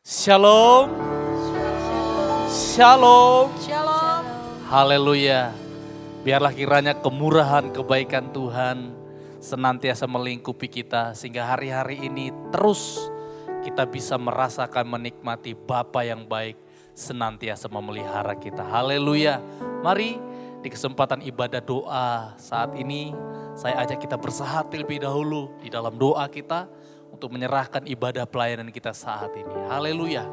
Shalom, shalom, Shalom. haleluya. Biarlah kiranya kemurahan kebaikan Tuhan senantiasa melingkupi kita sehingga hari-hari ini terus kita bisa merasakan menikmati Bapa yang baik senantiasa memelihara kita. Haleluya. Mari di kesempatan ibadah doa saat ini saya ajak kita bersahati lebih dahulu di dalam doa kita untuk menyerahkan ibadah pelayanan kita saat ini. Haleluya.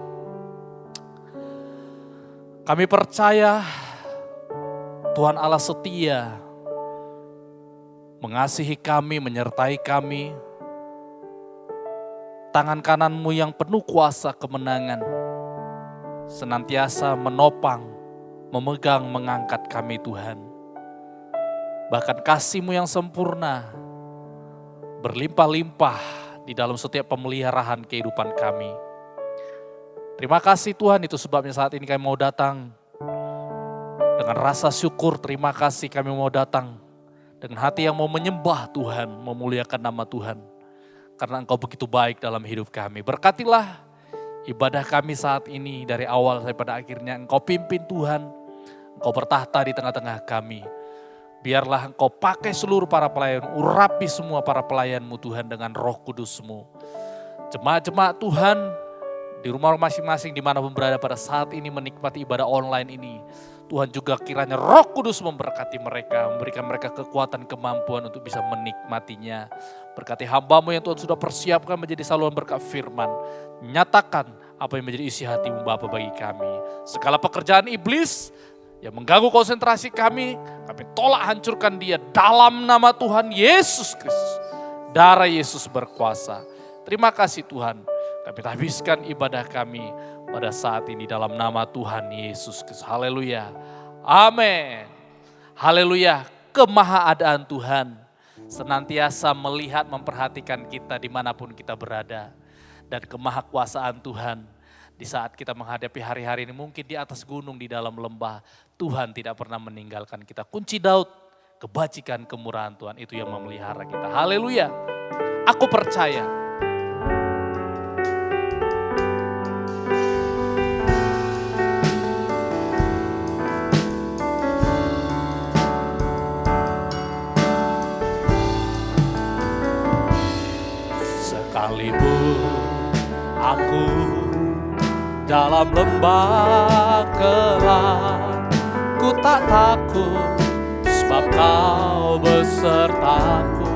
Kami percaya Tuhan Allah setia, mengasihi kami, menyertai kami. Tangan kananmu yang penuh kuasa kemenangan, senantiasa menopang, memegang, mengangkat kami Tuhan. Bahkan kasih-Mu yang sempurna, berlimpah-limpah di dalam setiap pemeliharaan kehidupan kami. Terima kasih Tuhan, itu sebabnya saat ini kami mau datang dengan rasa syukur. Terima kasih kami mau datang dengan hati yang mau menyembah Tuhan, memuliakan nama Tuhan. Karena Engkau begitu baik dalam hidup kami. Berkatilah ibadah kami saat ini dari awal sampai pada akhirnya. Engkau pimpin Tuhan, Engkau bertahta di tengah-tengah kami. Biarlah Engkau pakai seluruh para pelayan, urapi semua para pelayan-Mu Tuhan dengan Roh Kudus-Mu. Jemaat-jemaat Tuhan di rumah masing-masing dimanapun berada pada saat ini menikmati ibadah online ini. Tuhan juga kiranya Roh Kudus memberkati mereka, memberikan mereka kekuatan, kemampuan untuk bisa menikmatinya. Berkati hamba-Mu yang Tuhan sudah persiapkan menjadi saluran berkat firman. Nyatakan apa yang menjadi isi hati-Mu Bapa bagi kami. Segala pekerjaan iblis yang mengganggu konsentrasi kami tolak hancurkan dia dalam nama Tuhan Yesus Kristus. Darah Yesus berkuasa. Terima kasih Tuhan, kami habiskan ibadah kami pada saat ini dalam nama Tuhan Yesus Kristus. Haleluya, amin. Haleluya, kemahaadaan Tuhan senantiasa melihat, memperhatikan kita dimanapun kita berada. Dan kemahakuasaan Tuhan di saat kita menghadapi hari-hari ini, mungkin di atas gunung, di dalam lembah, Tuhan tidak pernah meninggalkan kita. Kunci Daud, kebajikan, kemurahan Tuhan itu yang memelihara kita. Haleluya, aku percaya. Sekalipun aku dalam lembah gelap, ku tak takut sebab Kau besertaku.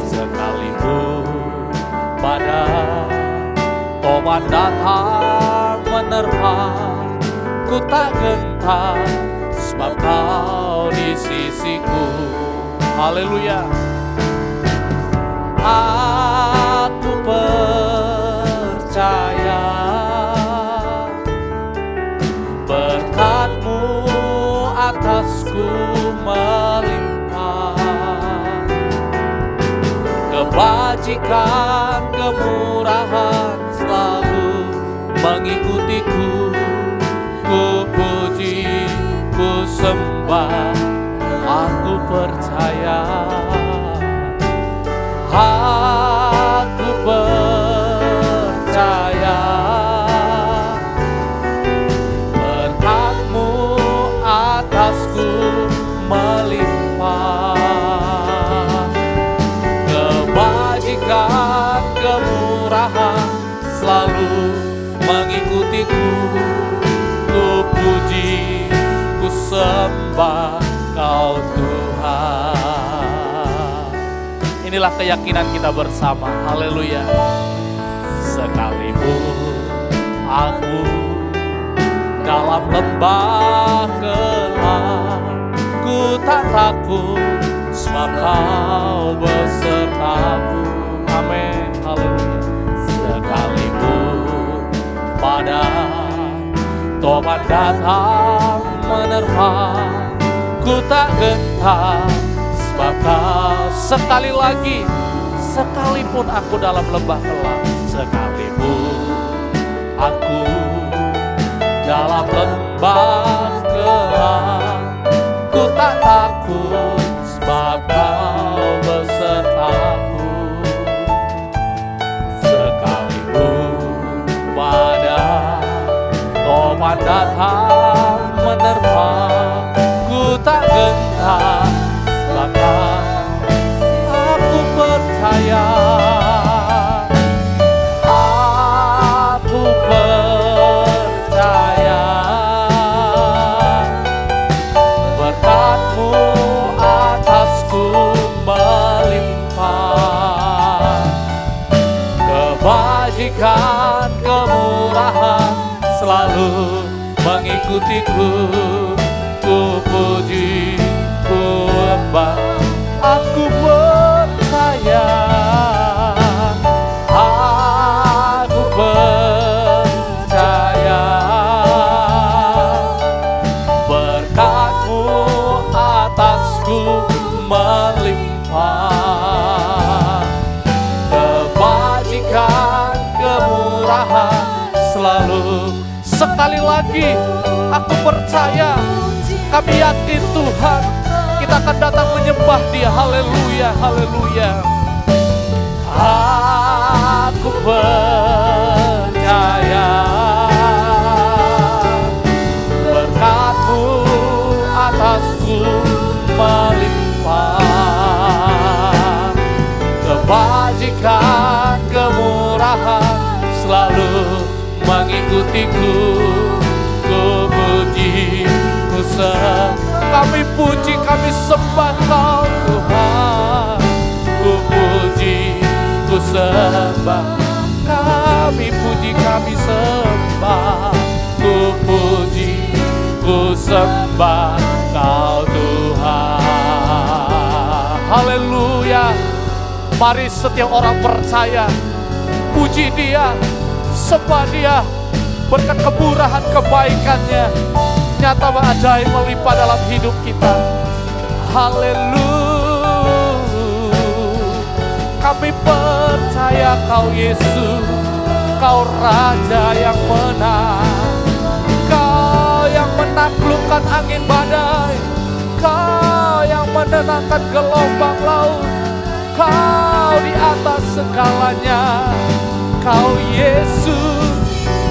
Sekalipun badai topan datang menerpa, ku tak gentar sebab Kau di sisiku. Haleluya. Aku percaya berkat-Mu atasku melimpah, kebajikan, kemurahan selalu mengikutiku. Ku puji, ku sembah, aku percaya. Aku percaya berkat-Mu atasku melimpah, kebajikan, kemurahan selalu mengikutiku. Ku puji, ku sembah Kau Tuhan. Inilah keyakinan kita bersama. Haleluya. Sekalipun aku dalam lembah gelap, ku tak takut sebab Kau besertaku. Amin. Haleluya. Sekalipun badai topan datang menerpa, ku tak gentar sebab Kau. Sekali lagi, sekalipun aku dalam lembah gelap, sekalipun aku dalam lembah gelap, ku tak takut sebab Kau besertaku. Sekalipun selalu mengikutiku. Ku puji, ku sembah, aku percaya, aku percaya. Berkat-Mu atasku melimpah, kebajikan, kemurahan selalu. Sekali lagi, aku percaya, kami yakin Tuhan, kita akan datang menyembah Dia. Haleluya, haleluya. Aku percaya, berkat-Mu atasku melimpah, kebajikan, kemurahan selalu mengikutiku. Ku puji, ku sembah, kami puji, kami sembah Kau Tuhan. Ku puji, ku sembah, kami puji, kami sembah. Ku puji, ku sembah Kau Tuhan. Haleluya. Mari setiap orang percaya, puji Dia, sembah Dia. Berkat kemurahan kebaikannya nyata ajaib melimpah dalam hidup kita. Haleluya. Kami percaya Kau Yesus, Kau Raja yang menang, Kau yang menaklukkan angin badai, Kau yang menenangkan gelombang laut, Kau di atas segalanya. Kau Yesus,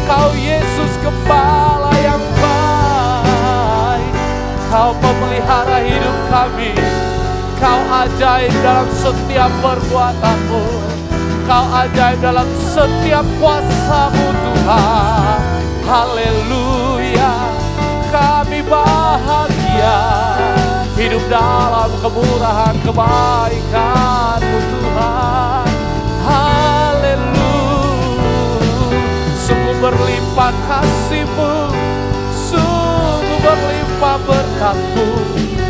Kau Yesus Gembala yang baik, Kau pemelihara hidup kami. Kau ajaib dalam setiap perbuatan-Mu, Kau ajaib dalam setiap kuasa-Mu Tuhan. Haleluya. Kami bahagia hidup dalam kemurahan kebaikan-Mu Tuhan. Haleluya. Sungguh berlimpah kasih-Mu, sungguh berlimpah berkat-Mu,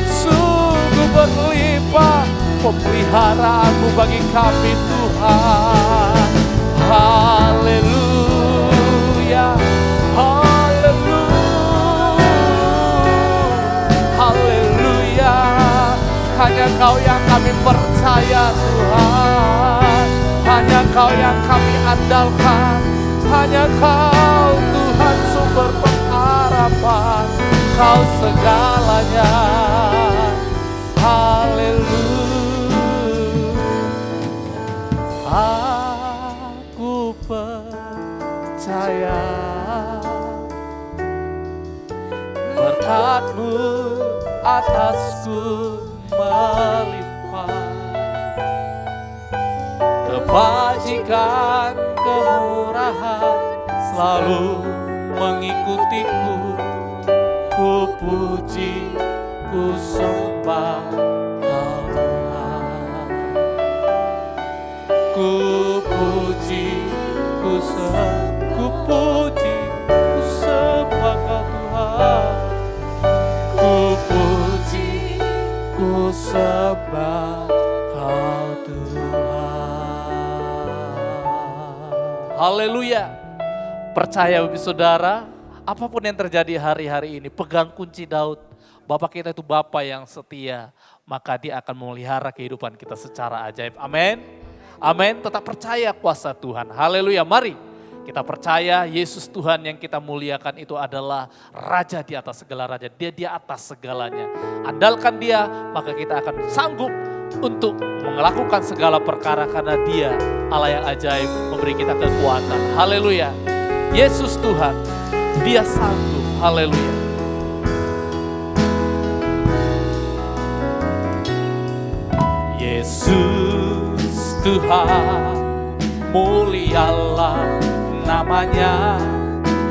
sungguh berlimpah pemeliharaanmu bagi kami Tuhan. Haleluya, haleluya, haleluya. Hanya Kau yang kami percaya Tuhan, hanya Kau yang kami andalkan, hanya Kau Tuhan sumber pengharapan, Kau segalanya. Haleluya. Aku percaya berkat-Mu atasku melimpah, kebajikan, kemurahan selalu mengikutiku. Ku puji, ku sembah Kau Tuhan. Ku puji, ku puji, ku sembah Kau Tuhan. Ku puji, ku sembah Kau Tuhan. Haleluya. Percaya Bapak Saudara, apapun yang terjadi hari-hari ini, pegang kunci Daud. Bapak kita itu Bapa yang setia, maka Dia akan memelihara kehidupan kita secara ajaib. Amin. Amin. Tetap percaya kuasa Tuhan. Haleluya. Mari kita percaya Yesus Tuhan yang kita muliakan itu adalah Raja di atas segala raja. Dia di atas segalanya. Andalkan Dia, maka kita akan sanggup untuk melakukan segala perkara karena Dia Allah yang ajaib memberi kita kekuatan. Haleluya. Yesus Tuhan, Dia sanggup. Haleluya. Yesus Tuhan, mulialah namanya.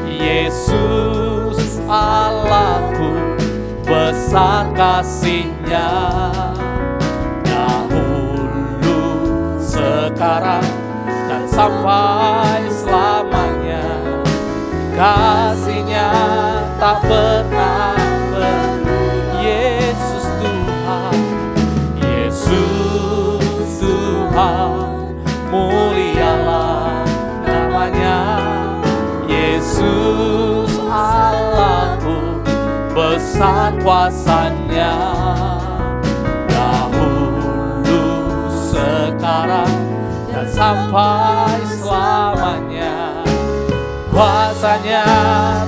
Yesus Allahku, besar kasih-Nya. Dahulu, sekarang, dan sampai selamanya. Kasih-Nya tak pernah berubah. Yesus Tuhan, Yesus Tuhan, mulialah namanya. Yesus Allahku, besar kuasanya. Dahulu, sekarang, dan sampai selamanya. Kuasanya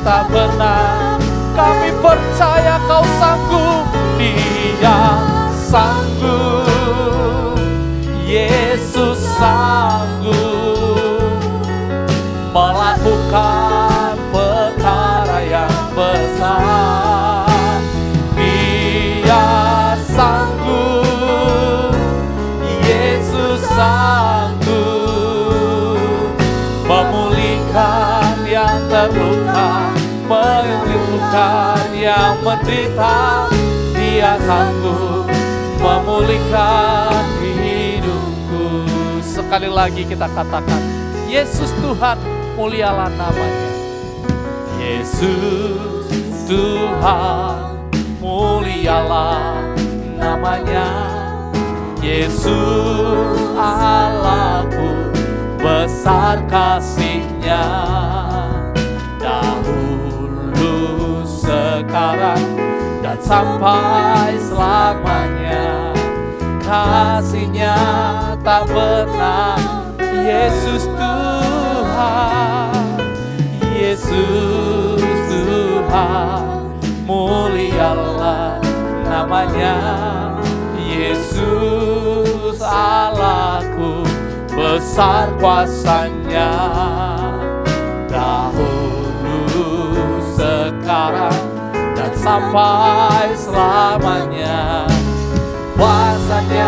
tak pernah, kami percaya Kau sanggup, Dia sanggup. Yesus sanggup melakukan perkara yang besar. Dia sanggup, Yesus sanggup memulihkan yang terluka, menyembuhkan yang menderita. Dia sanggup memulihkan hidupku. Sekali lagi kita katakan, Yesus Tuhan, mulialah namanya. Yesus Tuhan, mulialah namanya. Yesus Allahku, besar kasih-Nya. Dahulu, sekarang, dan sampai selamanya. Kasih-Nya tak pernah. Yesus Tuhan, Yesus Tuhan, mulialah namanya. Yesus Allahku, besar kuasanya. Dahulu, sekarang, dan sampai selamanya. Kuasanya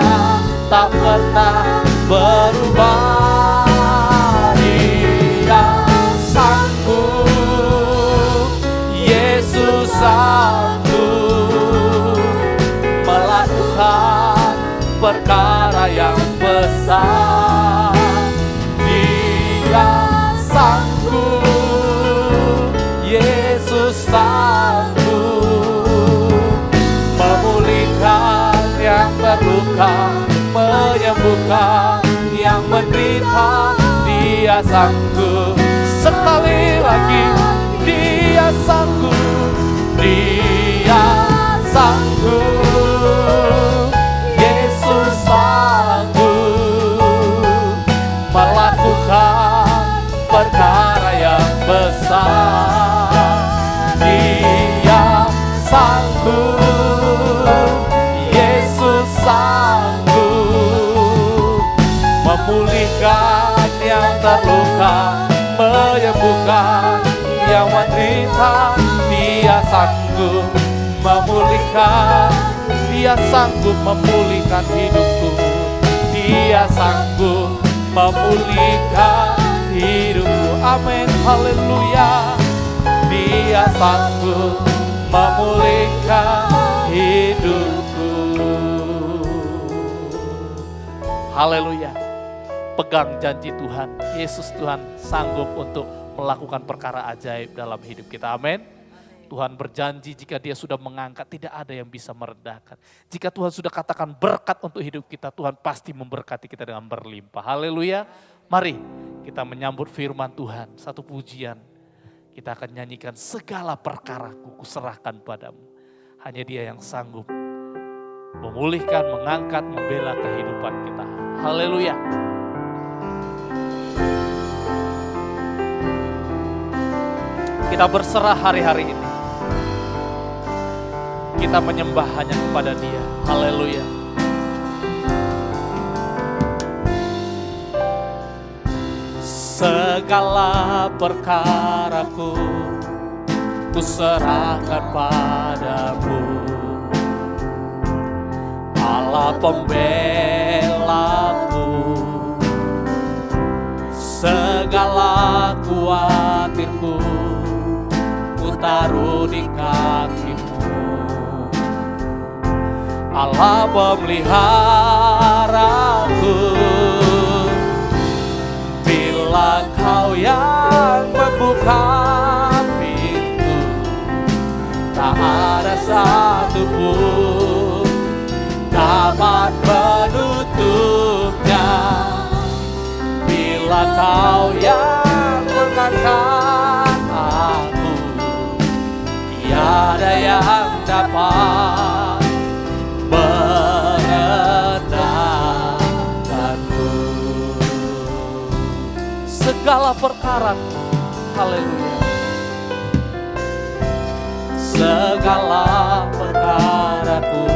tak pernah berubah. Dia sanggup, Yesus sanggup melakukan perkara yang besar. Dia sanggup, Yesus sanggup memulihkan yang terluka, menyembuhkan yang menderita. Dia sanggup. Sekali lagi, Dia sanggup, Dia sanggup. Yesus sanggup melakukan perkara yang besar. Dia sanggup, Yesus sanggup memulihkan yang terluka, menyembuhkan yang menderita. Dia sanggup memulihkan, Dia sanggup memulihkan hidupku. Dia sanggup memulihkan hidupku. Amin, haleluya. Dia sanggup memulihkan hidupku. Haleluya. Pegang janji Tuhan, Yesus Tuhan sanggup untuk melakukan perkara ajaib dalam hidup kita. Amin. Tuhan berjanji jika Dia sudah mengangkat, tidak ada yang bisa merendahkan. Jika Tuhan sudah katakan berkat untuk hidup kita, Tuhan pasti memberkati kita dengan berlimpah. Haleluya. Mari kita menyambut firman Tuhan. Satu pujian, kita akan nyanyikan, segala perkaraku kuserahkan padamu. Hanya Dia yang sanggup memulihkan, mengangkat, membela kehidupan kita. Haleluya. Kita berserah hari-hari ini. Kita menyembah hanya kepada Dia. Haleluya. Segala perkaraku kuserahkan padamu, Allah pembelaku. Segala khawatirku taruh di kaki-Mu, Allah pemeliharaku. Bila Kau yang membuka pintu, satupun dapat menutupnya. Bila Kau yang mengangkat aku, tiada yang dapat merendahkanku. Segala perkara, haleluya, segala perkaraku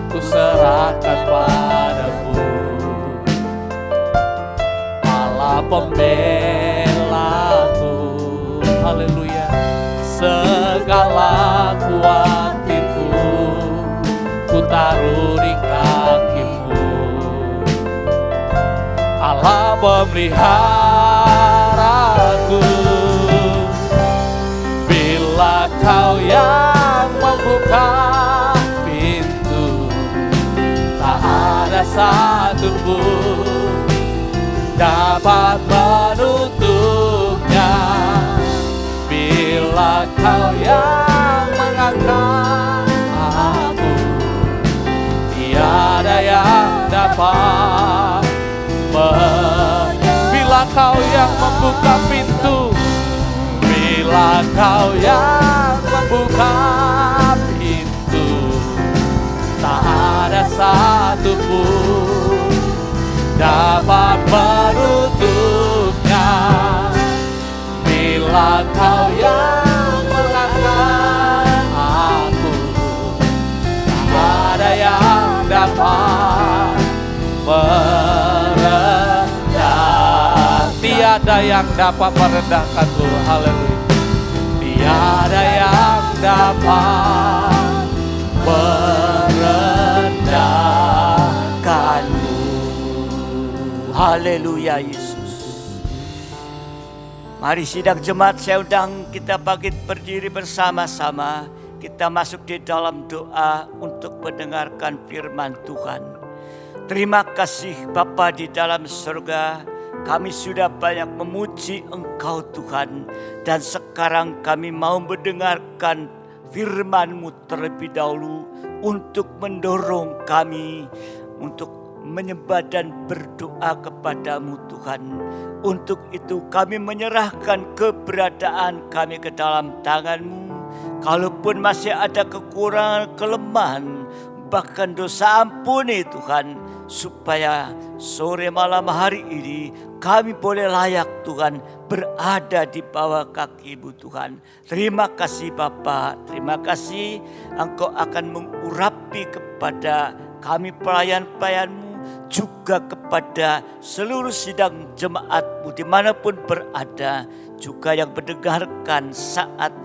ku serahkan padamu, Allah pembelaku, haleluya. Segala kuatirku ku taruh di kaki-Mu, Allah pemeliharaku. Bila Kau yang membuka pintu, tak ada satupun dapat menutupnya. Bila Kau yang mengangkat aku, tiada yang dapat bila Kau yang membuka pintu, bila Kau yang membuka pintu, tak ada satupun dapat menutupnya. Bila Kau yang mengangkat aku, tak ada yang dapat merendah. Tiada yang dapat merendahkanku, haleluya. Tiada yang dapat merendahkanmu. Haleluya Yesus. Mari sidang jemaat, saya undang kita bangkit berdiri bersama-sama. Kita masuk di dalam doa untuk mendengarkan firman Tuhan. Terima kasih Bapa di dalam surga. Kami sudah banyak memuji Engkau Tuhan. Dan sekarang kami mau mendengarkan firman-Mu terlebih dahulu. Untuk mendorong kami untuk menyembah dan berdoa kepada-Mu Tuhan. Untuk itu kami menyerahkan keberadaan kami ke dalam tangan-Mu. Kalaupun masih ada kekurangan, kelemahan, bahkan dosa, ampuni Tuhan. Supaya sore malam hari ini kami boleh layak Tuhan berada di bawah kaki-Mu Tuhan. Terima kasih Bapa, terima kasih Engkau akan mengurapi kepada kami pelayan-pelayan-Mu, juga kepada seluruh sidang jemaat-Mu dimanapun berada, juga yang mendengarkan saat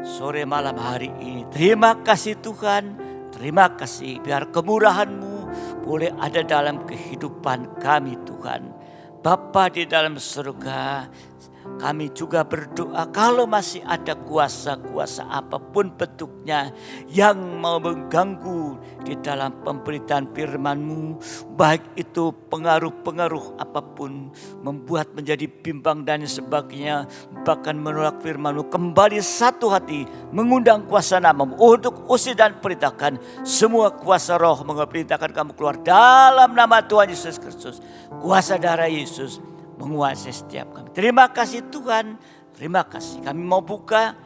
sore malam hari ini. Terima kasih Tuhan, terima kasih, biar kemurahan-Mu boleh ada dalam kehidupan kami Tuhan. Bapa di dalam surga, kami juga berdoa kalau masih ada kuasa-kuasa apapun bentuknya yang mau mengganggu di dalam pemberitaan firman-Mu, baik itu pengaruh-pengaruh apapun, membuat menjadi bimbang dan sebagainya, bahkan menolak firman-Mu, kembali satu hati mengundang kuasa nama-Mu untuk usir dan perintahkan semua kuasa roh, mengerintahkan kami keluar dalam nama Tuhan Yesus Kristus. Kuasa darah Yesus menguasai setiap kami. Terima kasih Tuhan, terima kasih. Kami mau buka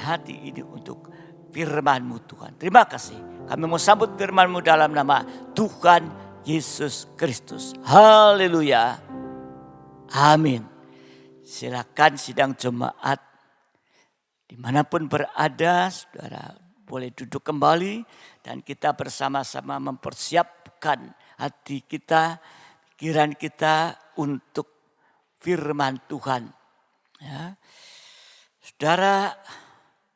hati ini untuk firman-Mu Tuhan. Terima kasih. Kami mau sambut firman-Mu dalam nama Tuhan Yesus Kristus. Haleluya. Amin. Silakan sidang jemaat dimanapun berada, saudara boleh duduk kembali dan kita bersama-sama mempersiapkan hati kita, pikiran kita untuk firman Tuhan. Ya. Saudara,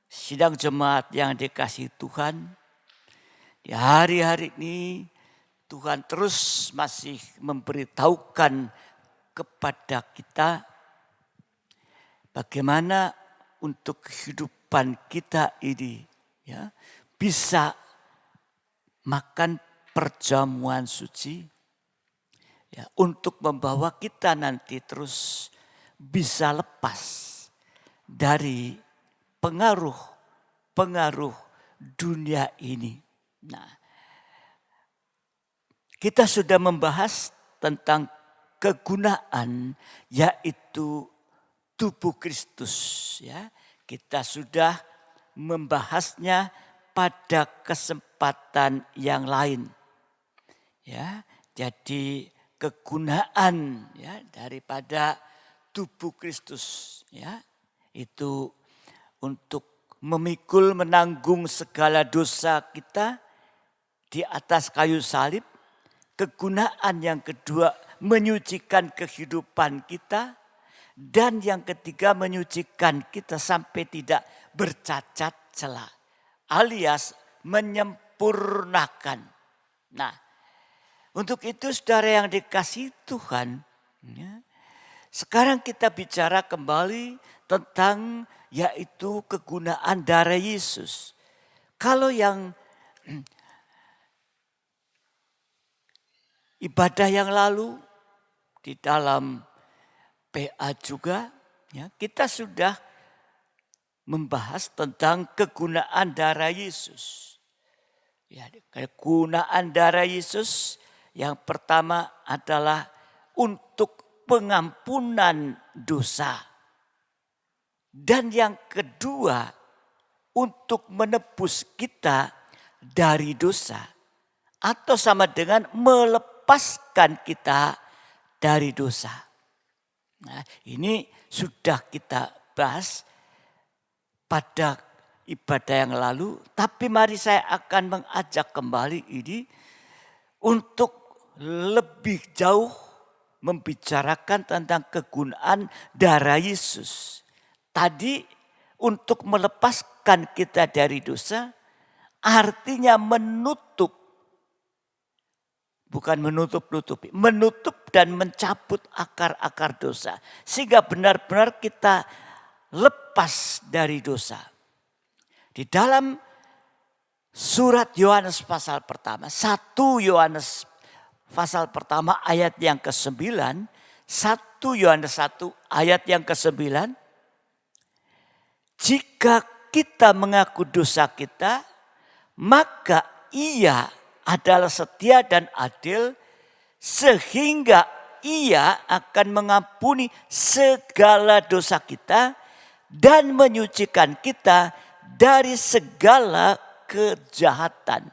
sidang jemaat yang dikasihi Tuhan, di hari-hari ini Tuhan terus masih memberitahukan kepada kita bagaimana untuk kehidupan kita ini ya bisa makan perjamuan suci. Ya, untuk membawa kita nanti terus bisa lepas dari pengaruh dunia ini. Nah, kita sudah membahas tentang kegunaan, yaitu tubuh Kristus. Ya, kita sudah membahasnya pada kesempatan yang lain. Ya, jadi kegunaan ya daripada tubuh Kristus ya itu untuk memikul menanggung segala dosa kita di atas kayu salib. Kegunaan yang kedua menyucikan kehidupan kita, dan yang ketiga menyucikan kita sampai tidak bercacat celah, alias menyempurnakan. Nah, untuk itu saudara yang dikasihi Tuhan, ya, sekarang kita bicara kembali tentang yaitu kegunaan darah Yesus. Kalau yang ibadah yang lalu di dalam PA juga ya, kita sudah membahas tentang kegunaan darah Yesus. Ya, kegunaan darah Yesus yang pertama adalah untuk pengampunan dosa. Dan yang kedua untuk menebus kita dari dosa. Atau sama dengan melepaskan kita dari dosa. Nah, ini sudah kita bahas pada ibadah yang lalu. Tapi mari saya akan mengajak kembali ini untuk lebih jauh membicarakan tentang kegunaan darah Yesus. Tadi untuk melepaskan kita dari dosa artinya menutup. Bukan menutup-nutupi, menutup dan mencabut akar-akar dosa. Sehingga benar-benar kita lepas dari dosa. Di dalam surat Yohanes pasal pertama, 1 Yohanes pasal pertama ayat yang ke-9, 1 Yohanes 1 ayat yang ke-9, jika kita mengaku dosa kita, maka Ia adalah setia dan adil sehingga Ia akan mengampuni segala dosa kita dan menyucikan kita dari segala kejahatan.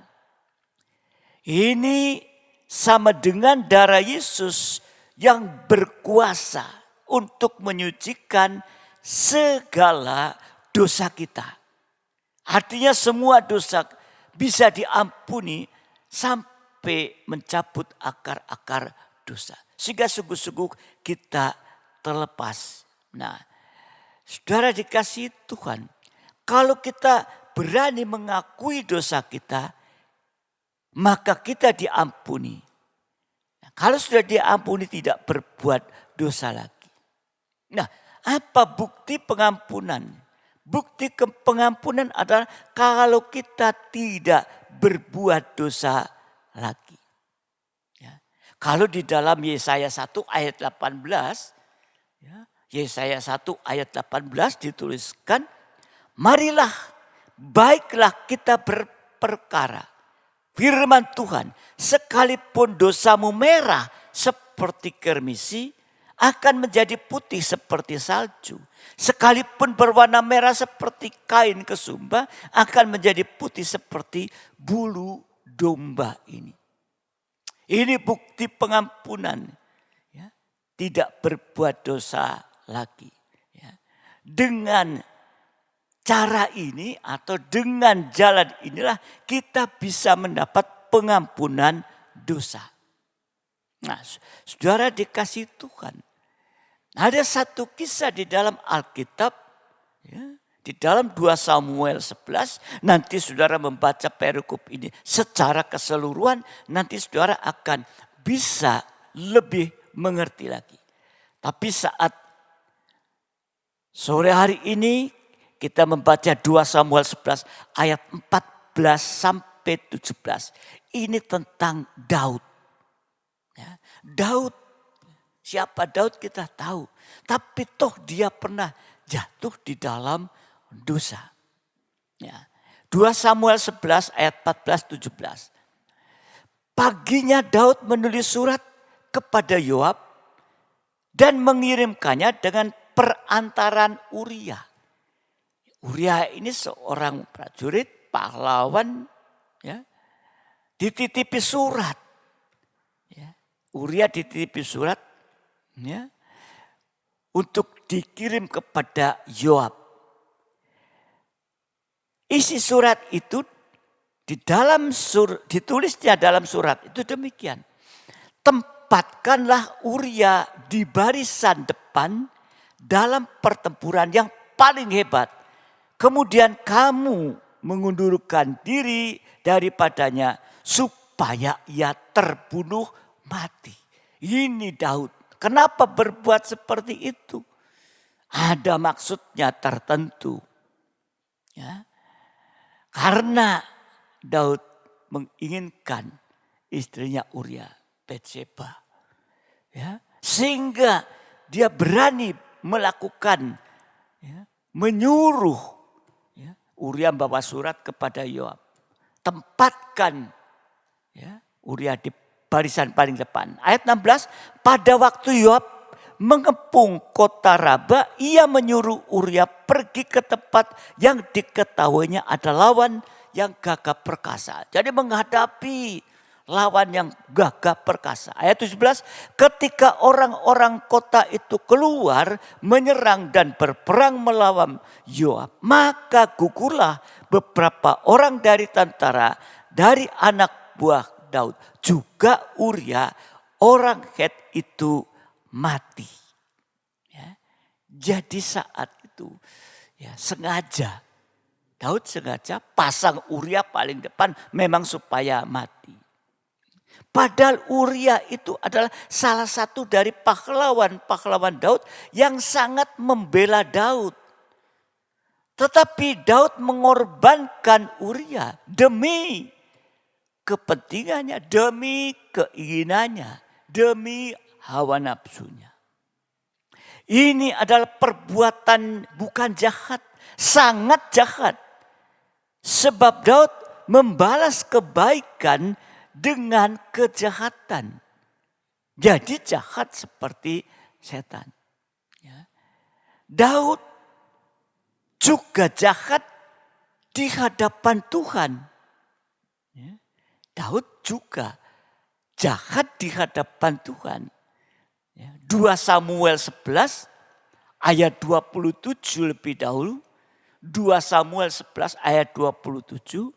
Ini sama dengan darah Yesus yang berkuasa untuk menyucikan segala dosa kita. Artinya semua dosa bisa diampuni sampai mencabut akar-akar dosa. Sehingga sungguh-sungguh kita terlepas. Nah, saudara dikasihi Tuhan, kalau kita berani mengakui dosa kita, maka kita diampuni. Nah, kalau sudah diampuni tidak berbuat dosa lagi. Nah, apa bukti pengampunan? Bukti pengampunan adalah kalau kita tidak berbuat dosa lagi. Ya. Kalau di dalam Yesaya 1 ayat 18, ya, Yesaya 1 ayat 18 dituliskan, marilah baiklah kita berperkara. Firman Tuhan, sekalipun dosamu merah seperti kermisi, akan menjadi putih seperti salju. Sekalipun berwarna merah seperti kain kesumba, akan menjadi putih seperti bulu domba ini. Ini bukti pengampunan. Ya, tidak berbuat dosa lagi. Ya. Dengan cara ini atau dengan jalan inilah kita bisa mendapat pengampunan dosa. Nah, saudara dikasihi Tuhan. Ada satu kisah di dalam Alkitab, ya, di dalam 2 Samuel 11, nanti saudara membaca perikop ini secara keseluruhan, nanti saudara akan bisa lebih mengerti lagi. Tapi saat sore hari ini kita membaca 2 Samuel 11 ayat 14 sampai 17. Ini tentang Daud. Ya, Daud. Siapa Daud kita tahu. Tapi toh dia pernah jatuh di dalam dosa. Ya. 2 Samuel 11 ayat 14-17. Paginya Daud menulis surat kepada Yoab dan mengirimkannya dengan perantaran Uria. Uria ini seorang prajurit, pahlawan, ya, dititipi surat. Ya, Uria dititipi surat, ya, untuk dikirim kepada Yoab. Isi surat itu ditulisnya dalam surat itu demikian. Tempatkanlah Uria di barisan depan dalam pertempuran yang paling hebat. Kemudian kamu mengundurkan diri daripadanya supaya ia terbunuh mati. Ini Daud. Kenapa berbuat seperti itu? Ada maksudnya tertentu. Ya. Karena Daud menginginkan istrinya Uria, Betseba. Ya, sehingga dia berani melakukan, ya, menyuruh, ya, Uria membawa surat kepada Yoab. Tempatkan, ya, Uria di barisan paling depan. Ayat 16, pada waktu Yoab mengepung kota Raba, ia menyuruh Uria pergi ke tempat yang diketahuinya ada lawan yang gagah perkasa. Jadi menghadapi lawan yang gagah perkasa. Ayat 17, ketika orang-orang kota itu keluar menyerang dan berperang melawan Yoab, maka gugurlah beberapa orang dari tentara dari anak buah Daud. Juga Uria orang Het itu mati. Ya. Jadi saat itu, ya, Daud sengaja pasang Uria paling depan memang supaya mati. Padahal Uria itu adalah salah satu dari pahlawan Daud yang sangat membela Daud. Tetapi Daud mengorbankan Uria demi kepentingannya, demi keinginannya, demi hawa nafsunya. Ini adalah perbuatan bukan jahat, sangat jahat. Sebab Daud membalas kebaikan dengan kejahatan. Jadi jahat seperti setan. Ya. Daud juga jahat di hadapan Tuhan. Ya. Daud juga jahat di hadapan Tuhan. 2 Samuel 11 ayat 27 lebih dahulu. 2 Samuel 11 ayat 27.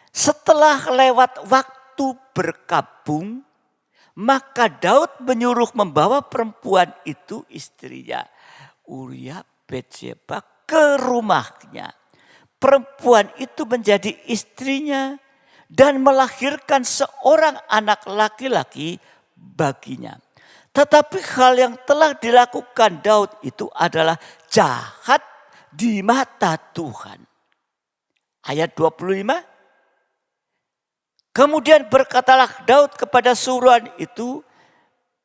Setelah lewat waktu berkabung, maka Daud menyuruh membawa perempuan itu, istrinya Uria, Betseba, ke rumahnya. Perempuan itu menjadi istrinya dan melahirkan seorang anak laki-laki baginya. Tetapi hal yang telah dilakukan Daud itu adalah jahat di mata Tuhan. Ayat 25. Kemudian berkatalah Daud kepada suruhan itu,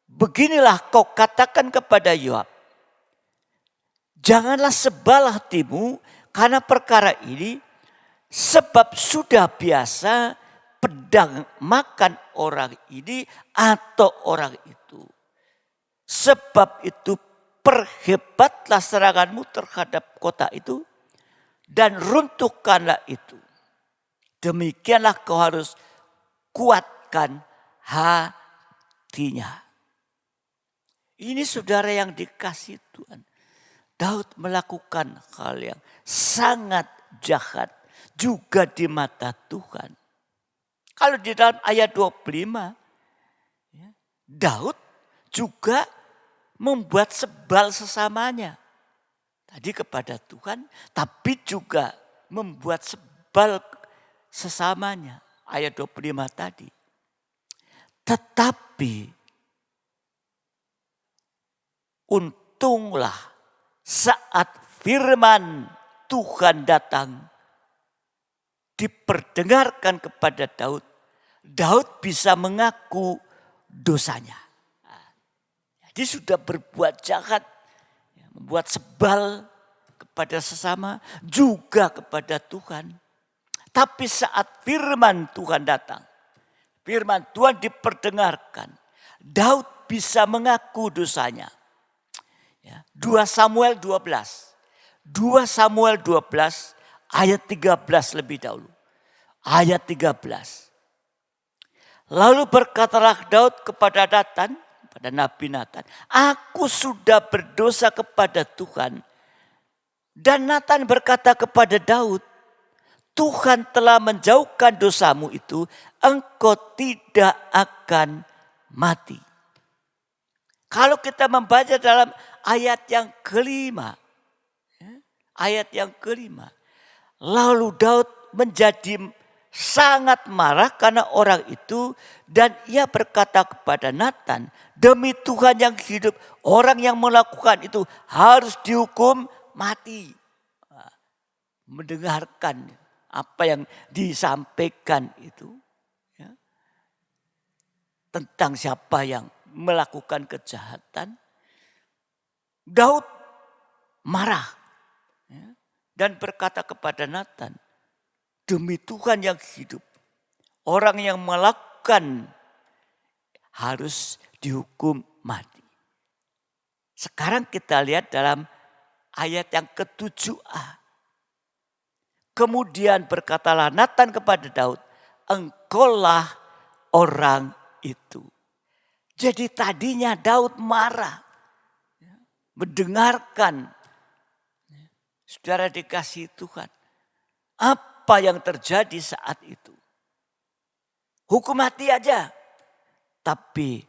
beginilah kau katakan kepada Yoab. Janganlah sebal hatimu karena perkara ini, sebab sudah biasa pedang makan orang ini atau orang itu. Sebab itu perhebatlah seranganmu terhadap kota itu dan runtuhkanlah itu. Demikianlah kau harus kuatkan hatinya. Ini saudara yang dikasihi Tuhan. Daud melakukan hal yang sangat jahat juga di mata Tuhan. Kalau di dalam ayat 25, Daud juga membuat sebal sesamanya. Tadi kepada Tuhan, tapi juga membuat sebal sesamanya. Ayat 25 tadi. Tetapi untunglah saat firman Tuhan datang, diperdengarkan kepada Daud, Daud bisa mengaku dosanya. Jadi sudah berbuat jahat, membuat sebal kepada sesama, juga kepada Tuhan. Tapi saat firman Tuhan datang, firman Tuhan diperdengarkan, Daud bisa mengaku dosanya. 2 Samuel 12. 2 Samuel 12 ayat 13 lebih dahulu. Ayat 13. Lalu berkatalah Daud kepada Natan, pada Nabi Natan, aku sudah berdosa kepada Tuhan. Dan Natan berkata kepada Daud, Tuhan telah menjauhkan dosamu itu, engkau tidak akan mati. Kalau kita membaca dalam ayat yang kelima, lalu Daud menjadi sangat marah karena orang itu, dan ia berkata kepada Natan, demi Tuhan yang hidup, orang yang melakukan itu harus dihukum mati. Mendengarkan apa yang disampaikan itu, tentang siapa yang melakukan kejahatan, Daud marah dan berkata kepada Natan, demi Tuhan yang hidup, orang yang melakukan harus dihukum mati. Sekarang kita lihat dalam ayat yang ke-7a. Kemudian berkatalah Natan kepada Daud, engkaulah orang itu. Jadi tadinya Daud marah, mendengarkan, saudara dikasihi Tuhan, apa yang terjadi saat itu. Hukum mati aja. Tapi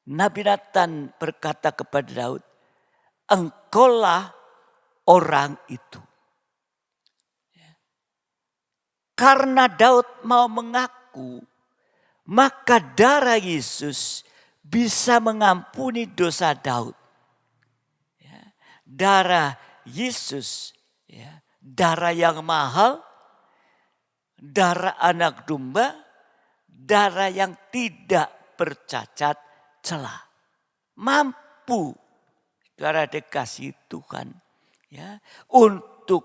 Nabi Natan berkata kepada Daud, engkaulah orang itu. Karena Daud mau mengaku, maka darah Yesus bisa mengampuni dosa Daud. Darah Yesus, darah yang mahal, darah anak domba, darah yang tidak bercacat celah. Mampu, saudara dikasihi Tuhan, untuk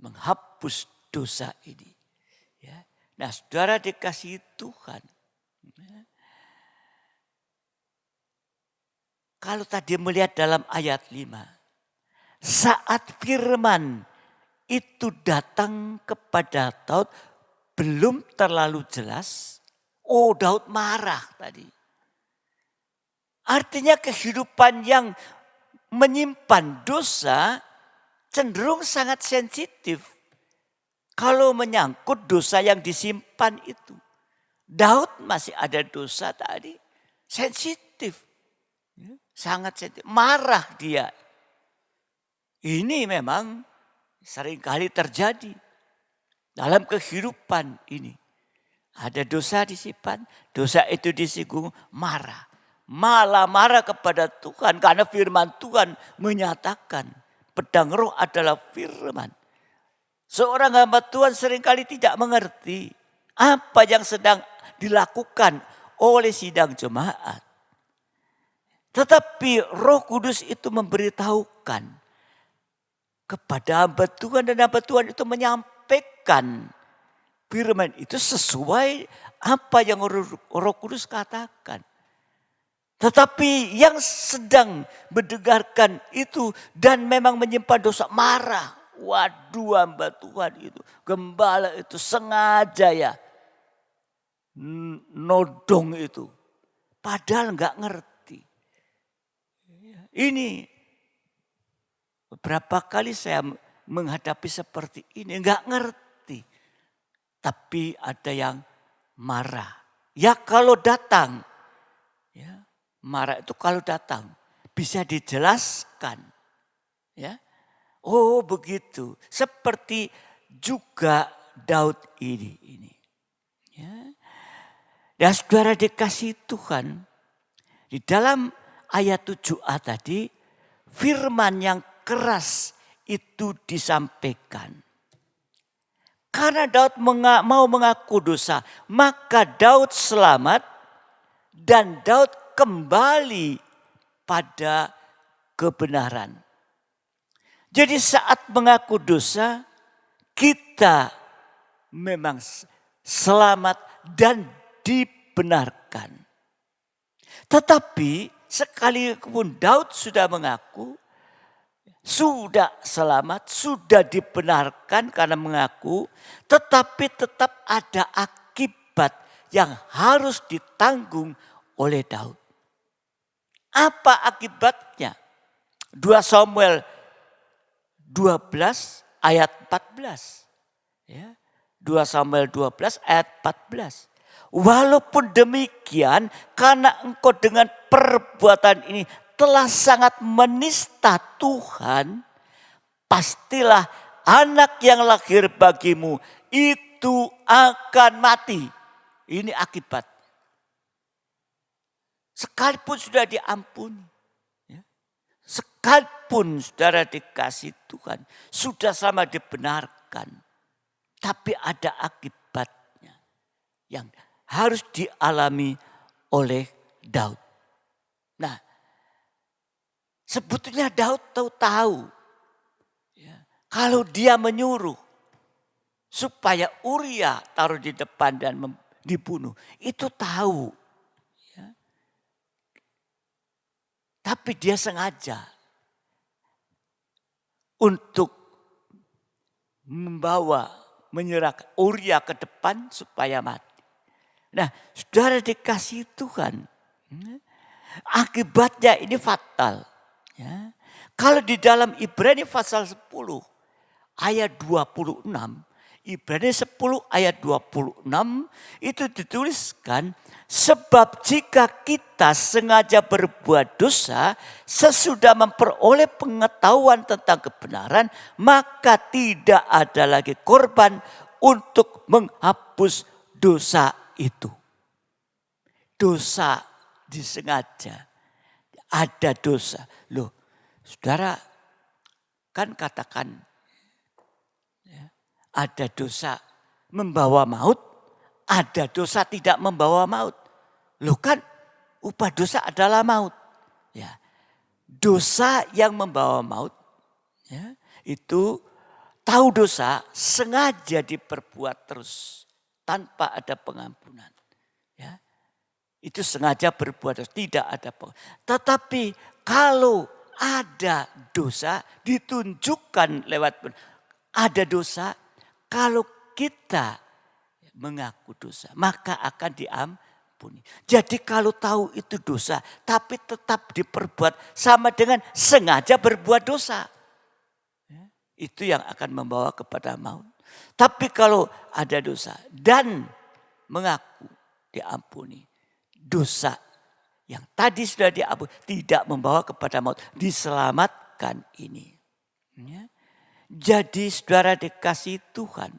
menghapus dosa ini. Nah, saudara dikasihi Tuhan. Kalau tadi melihat dalam ayat 5. Saat firman itu datang kepada Daud belum terlalu jelas. Oh, Daud marah tadi. Artinya kehidupan yang menyimpan dosa cenderung sangat sensitif. Kalau menyangkut dosa yang disimpan itu. Daud masih ada dosa tadi. Sensitif. Sangat sensitif. Marah dia. Ini memang seringkali terjadi. Dalam kehidupan ini. Ada dosa disimpan. Dosa itu disinggung, marah. Malah marah kepada Tuhan. Karena firman Tuhan menyatakan. Pedang roh adalah firman. Seorang hamba Tuhan seringkali tidak mengerti apa yang sedang dilakukan oleh sidang jemaat. Tetapi Roh Kudus itu memberitahukan kepada hamba Tuhan, dan hamba Tuhan itu menyampaikan firman itu sesuai apa yang Roh Kudus katakan. Tetapi yang sedang mendengarkan itu dan memang menyimpan dosa, marah. Waduh, hamba Tuhan itu, gembala itu sengaja nodong itu. Padahal enggak ngerti. Ini beberapa kali saya menghadapi seperti ini, enggak ngerti. Tapi ada yang marah. Ya kalau datang, marah itu kalau datang bisa dijelaskan. Oh begitu, seperti juga Daud ini. Dan saudara dikasihi Tuhan, di dalam ayat 7a tadi, firman yang keras itu disampaikan. Karena Daud mau mengaku dosa, maka Daud selamat dan Daud kembali pada kebenaran. Jadi saat mengaku dosa, kita memang selamat dan dibenarkan. Tetapi sekalipun Daud sudah mengaku, sudah selamat, sudah dibenarkan karena mengaku, tetapi tetap ada akibat yang harus ditanggung oleh Daud. Apa akibatnya? 2 Samuel 12 ayat 14. Ya, 2 Samuel 12 ayat 14. Walaupun demikian, karena engkau dengan perbuatan ini telah sangat menista Tuhan, pastilah anak yang lahir bagimu itu akan mati. Ini akibat. Sekalipun sudah diampuni, ya, sekalipun saudara dikasih Tuhan, sudah sama dibenarkan, tapi ada akibatnya yang harus dialami oleh Daud. Nah, sebetulnya Daud tahu ya, kalau dia menyuruh supaya Uria taruh di depan dan dibunuh, itu tahu. Ya. Tapi dia sengaja untuk menyerahkan Uria ke depan supaya mati. Nah, saudara dikasih Tuhan, akibatnya ini fatal. Ya. Kalau di dalam Ibrani pasal 10 ayat 26, Ibrani 10 ayat 26 itu dituliskan, sebab jika kita sengaja berbuat dosa sesudah memperoleh pengetahuan tentang kebenaran, maka tidak ada lagi korban untuk menghapus dosa itu. Dosa disengaja. Ada dosa. Loh, saudara kan katakan ya, ada dosa membawa maut, ada dosa tidak membawa maut. Loh kan upah dosa adalah maut. Ya, dosa yang membawa maut ya, itu tahu dosa sengaja diperbuat terus tanpa ada pengampunan. Ya, itu sengaja berbuat dosa, tidak ada pengampunan. Tetapi kalau ada dosa ditunjukkan lewat ada dosa, kalau kita mengaku dosa maka akan diampuni. Jadi kalau tahu itu dosa tapi tetap diperbuat sama dengan sengaja berbuat dosa. Itu yang akan membawa kepada maut. Tapi kalau ada dosa dan mengaku diampuni, dosa yang tadi sudah diampuni tidak membawa kepada maut, diselamatkan ini. Ya. Jadi saudara dikasih Tuhan.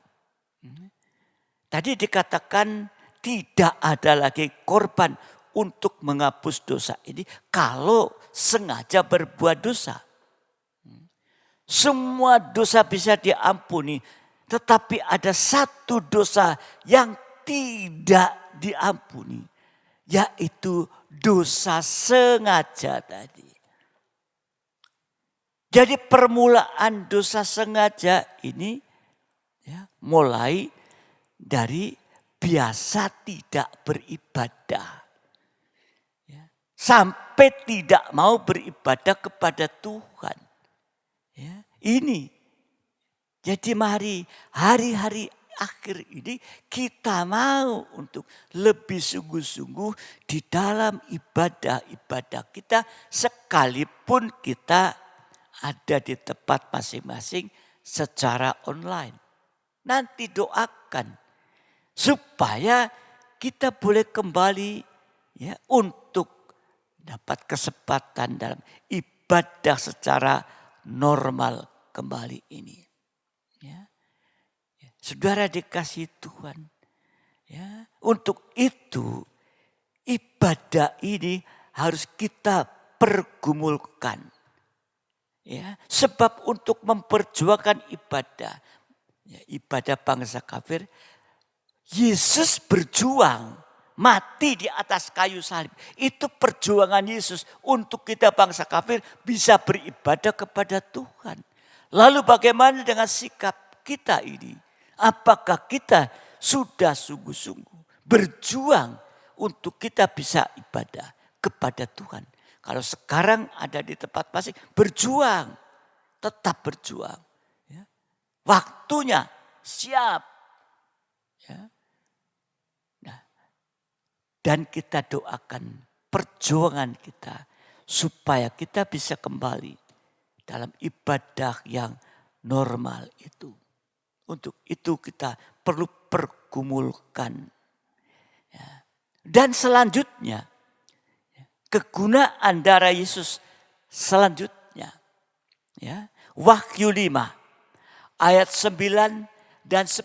Tadi dikatakan tidak ada lagi korban untuk menghapus dosa ini kalau sengaja berbuat dosa. Semua dosa bisa diampuni, tetapi ada satu dosa yang tidak diampuni, yaitu dosa sengaja tadi. Jadi permulaan dosa sengaja ini ya, mulai dari biasa tidak beribadah. Ya, sampai tidak mau beribadah kepada Tuhan. Ya, ini. Jadi mari hari-hari akhir ini kita mau untuk lebih sungguh-sungguh di dalam ibadah-ibadah kita sekalipun kita ada di tempat masing-masing secara online. Nanti doakan supaya kita boleh kembali ya untuk dapat kesempatan dalam ibadah secara normal kembali ini. Ya. Saudara dikasih Tuhan. Ya, untuk itu ibadah ini harus kita pergumulkan. Ya, sebab untuk memperjuangkan ibadah, ya, ibadah bangsa kafir, Yesus berjuang mati di atas kayu salib. Itu perjuangan Yesus untuk kita bangsa kafir bisa beribadah kepada Tuhan. Lalu bagaimana dengan sikap kita ini, apakah kita sudah sungguh-sungguh berjuang untuk kita bisa ibadah kepada Tuhan. Kalau sekarang ada di tempat masing, berjuang, tetap berjuang. Ya. Waktunya siap. Ya. Nah, dan kita doakan perjuangan kita supaya kita bisa kembali dalam ibadah yang normal itu. Untuk itu kita perlu pergumulkan. Ya. Dan selanjutnya, kegunaan darah Yesus selanjutnya. Ya, Wahyu 5 ayat 9 dan 10.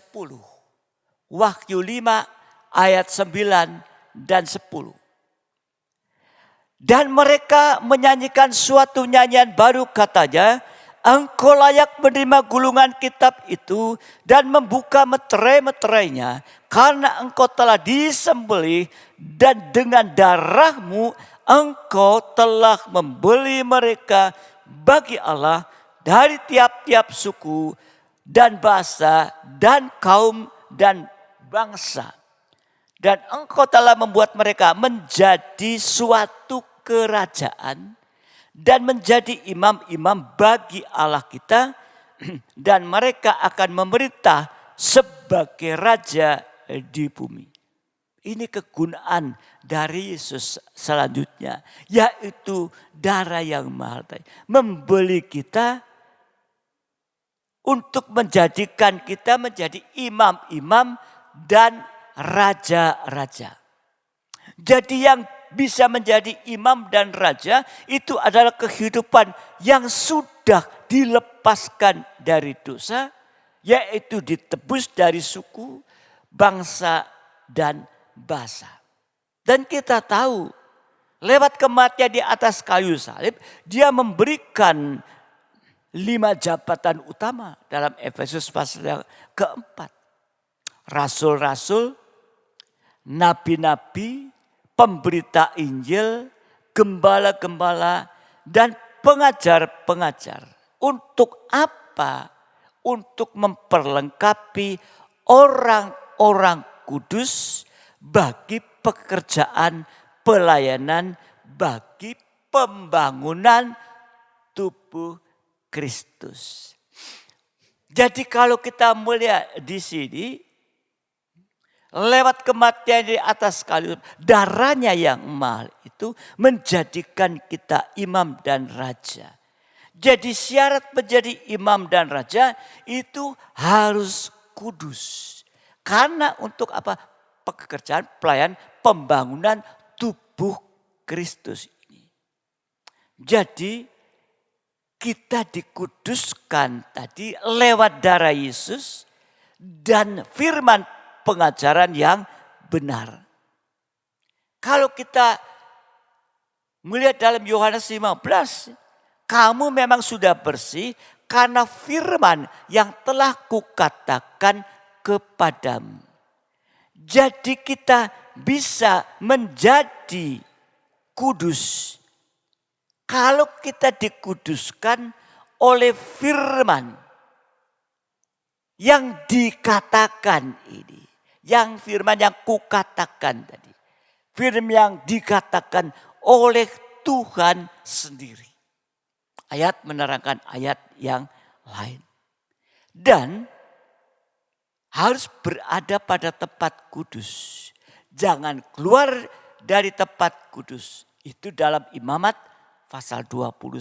Wahyu 5 ayat 9 dan 10. Dan mereka menyanyikan suatu nyanyian baru, katanya, engkau layak menerima gulungan kitab itu dan membuka meterai-meterainya, karena engkau telah disembelih dan dengan darahmu engkau telah membeli mereka bagi Allah dari tiap-tiap suku dan bahasa dan kaum dan bangsa. Dan engkau telah membuat mereka menjadi suatu kerajaan dan menjadi imam-imam bagi Allah kita. Dan mereka akan memerintah sebagai raja di bumi. Ini kegunaan dari Yesus selanjutnya, yaitu darah yang mahal tadi. Membeli kita untuk menjadikan kita menjadi imam-imam dan raja-raja. Jadi yang bisa menjadi imam dan raja itu adalah kehidupan yang sudah dilepaskan dari dosa, yaitu ditebus dari suku, bangsa, dan bahasa. Dan kita tahu lewat kematian di atas kayu salib, dia memberikan 5 jabatan utama dalam Efesus pasal yang keempat. Rasul-rasul, nabi-nabi, pemberita Injil, gembala-gembala, dan pengajar-pengajar. Untuk apa? Untuk memperlengkapi orang-orang kudus bagi pekerjaan pelayanan, bagi pembangunan tubuh Kristus. Jadi kalau kita melihat di sini, lewat kematian di atas kayu, darahnya yang mahal itu menjadikan kita imam dan raja. Jadi syarat menjadi imam dan raja itu harus kudus. Karena untuk apa? Pekerjaan pelayan pembangunan tubuh Kristus ini. Jadi kita dikuduskan tadi lewat darah Yesus dan firman pengajaran yang benar. Kalau kita melihat dalam Yohanes 15, kamu memang sudah bersih karena firman yang telah kukatakan kepadamu. Jadi kita bisa menjadi kudus kalau kita dikuduskan oleh firman yang dikatakan ini. Yang firman yang kukatakan tadi. Firman yang dikatakan oleh Tuhan sendiri. Ayat menerangkan ayat yang lain. Dan harus berada pada tempat kudus. Jangan keluar dari tempat kudus. Itu dalam Imamat pasal 21.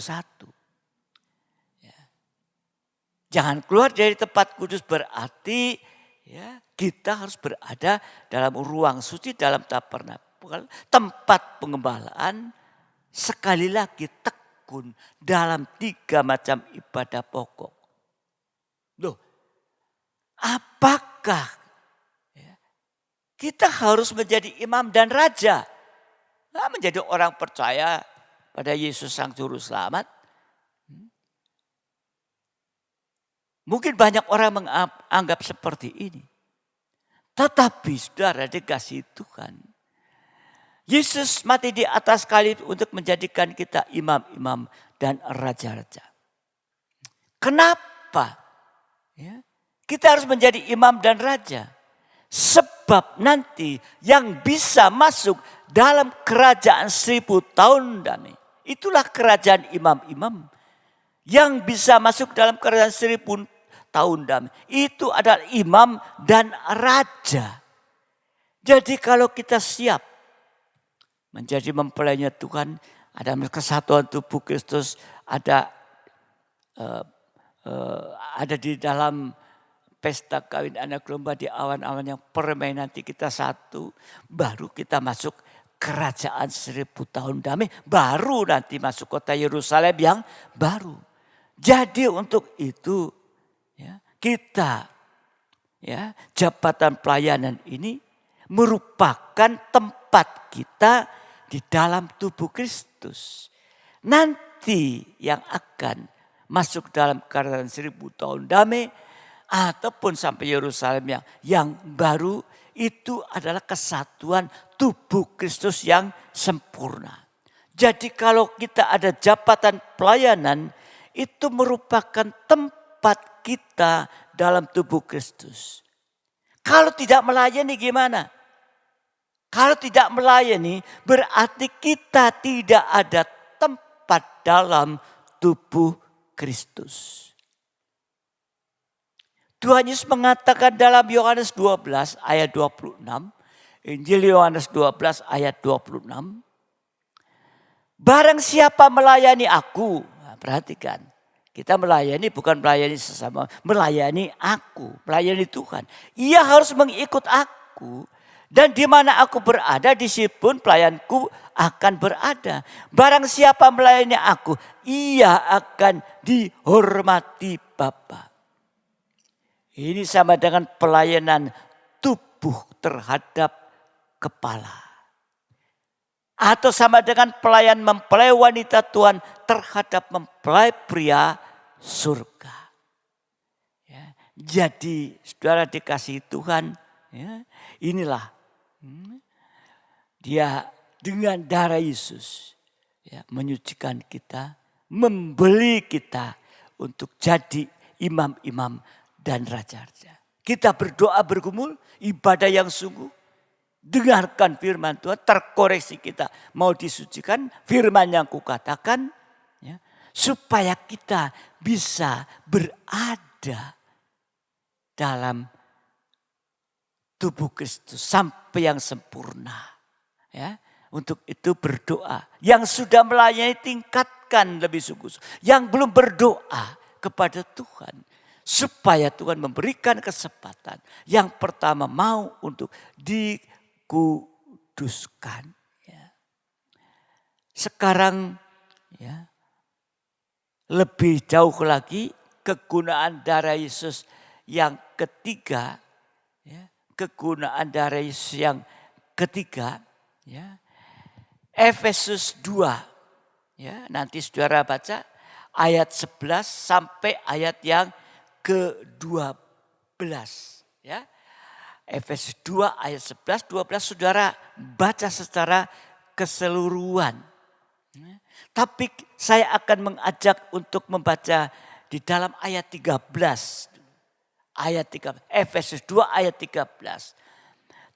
Ya. Jangan keluar dari tempat kudus berarti ya, kita harus berada dalam ruang suci, dalam tabernakel, tempat pengembalaan. Sekali lagi tekun dalam 3 macam ibadah pokok. Loh, apakah ya, kita harus menjadi imam dan raja? Nah, menjadi orang percaya pada Yesus Sang Juru Selamat. Mungkin banyak orang menganggap seperti ini. Tetapi saudara dikasih Tuhan. Yesus mati di atas kayu untuk menjadikan kita imam-imam dan raja-raja. Kenapa? Ya, Kita harus menjadi imam dan raja. Sebab nanti yang bisa masuk dalam kerajaan 1000 tahun damai. Itulah kerajaan imam-imam. Yang bisa masuk dalam kerajaan 1000 tahun damai. Itu adalah imam dan raja. Jadi kalau kita siap menjadi mempelainya Tuhan, ada kesatuan tubuh Kristus, ada di dalam pesta kawin anak domba di awan-awan yang permai, nanti kita satu, baru kita masuk kerajaan 1000 tahun damai, baru nanti masuk kota Yerusalem yang baru. Jadi untuk itu ya, kita ya, jabatan pelayanan ini merupakan tempat kita di dalam tubuh Kristus. Nanti yang akan masuk dalam kerajaan 1000 tahun damai ataupun sampai Yerusalem yang baru, itu adalah kesatuan tubuh Kristus yang sempurna. Jadi kalau kita ada jabatan pelayanan, itu merupakan tempat kita dalam tubuh Kristus. Kalau tidak melayani gimana? Kalau tidak melayani berarti kita tidak ada tempat dalam tubuh Kristus. Tuhan Yesus mengatakan dalam Yohanes 12 ayat 26. Injil Yohanes 12 ayat 26. Barang siapa melayani aku. Nah, perhatikan. Kita melayani bukan melayani sesama. Melayani aku. Melayani Tuhan. Ia harus mengikut aku. Dan di mana aku berada, di situ pun pelayanku akan berada. Barang siapa melayani aku, ia akan dihormati Bapa. Ini sama dengan pelayanan tubuh terhadap kepala. Atau sama dengan pelayan mempelai wanita Tuhan terhadap mempelai pria surga. Ya, jadi saudara dikasihi Tuhan, ya, inilah dia dengan darah Yesus ya, menyucikan kita, membeli kita untuk jadi imam-imam dan raja-raja. Kita berdoa bergumul, ibadah yang sungguh. Dengarkan firman Tuhan, terkoreksi kita. Mau disucikan firman yang kukatakan. Ya, supaya kita bisa berada dalam tubuh Kristus sampai yang sempurna. Ya, untuk itu berdoa. Yang sudah melayani tingkatkan lebih sungguh-sungguh. Yang belum berdoa kepada Tuhan. Supaya Tuhan memberikan kesempatan. Yang pertama mau untuk dikuduskan. Ya. Sekarang ya, lebih jauh lagi kegunaan darah Yesus yang ketiga. Ya, kegunaan darah Yesus yang ketiga. Ya. Efesus 2. Ya, nanti saudara baca ayat 11 sampai ayat yang ke-12 ya. Efesus 2 ayat 11 12 saudara baca secara keseluruhan. Tapi saya akan mengajak untuk membaca di dalam ayat 13. Ayat 13 Efesus 2 ayat 13.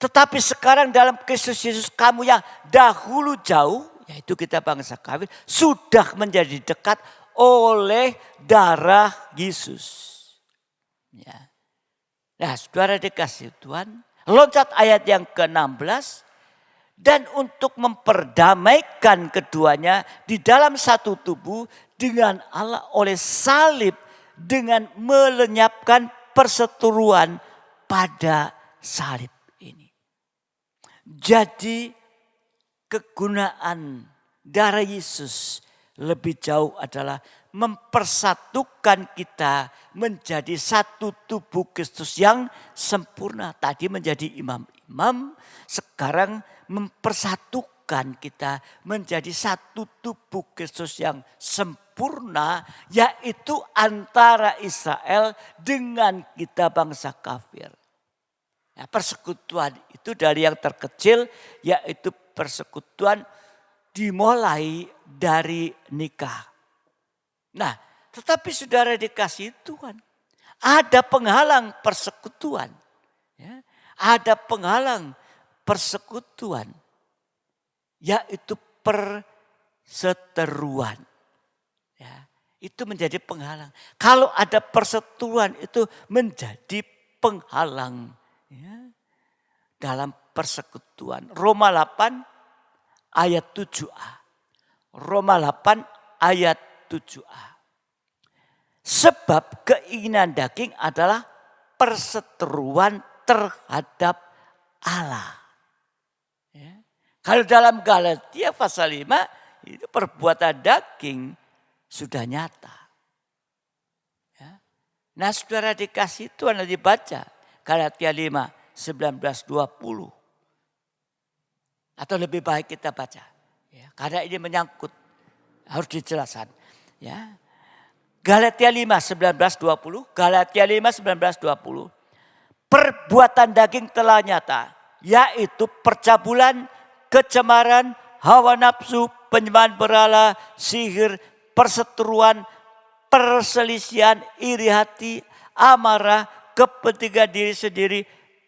Tetapi sekarang dalam Kristus Yesus kamu yang dahulu jauh, yaitu kita bangsa kafir, sudah menjadi dekat oleh darah Yesus. Ya. Nah, saudara dikasih Tuhan, loncat ayat yang ke-16. Dan untuk memperdamaikan keduanya di dalam satu tubuh dengan Allah oleh salib, dengan melenyapkan perseteruan pada salib ini. Jadi kegunaan darah Yesus lebih jauh adalah mempersatukan kita menjadi satu tubuh Kristus yang sempurna. Tadi menjadi imam-imam, sekarang mempersatukan kita menjadi satu tubuh Kristus yang sempurna, yaitu antara Israel dengan kita bangsa kafir. Nah, persekutuan itu dari yang terkecil, yaitu persekutuan dimulai dari nikah. Nah, tetapi saudara dikasih Tuhan, Ada penghalang persekutuan. Ya. Ada penghalang persekutuan. Yaitu perseteruan. Ya. Itu menjadi penghalang. Kalau ada perseteruan itu menjadi penghalang. Ya. Dalam persekutuan. Roma 8 ayat 7a. Roma 8 ayat 7a. Sebab keinginan daging adalah perseteruan terhadap Allah. Ya. Kalau dalam Galatia pasal 5 itu perbuatan daging sudah nyata. Ya. Nah saudara dikasih Tuhan dibaca Galatia 5 19-20. Atau lebih baik kita baca. Ya, karena ini menyangkut harus dijelaskan. Ya. Galatia 5 19-20. Galatia 5 19-20. Perbuatan daging telah nyata. Yaitu percabulan, kecemaran, hawa nafsu, penyembahan berhala, sihir, perseteruan, perselisihan, iri hati, amarah, kepentingan diri sendiri,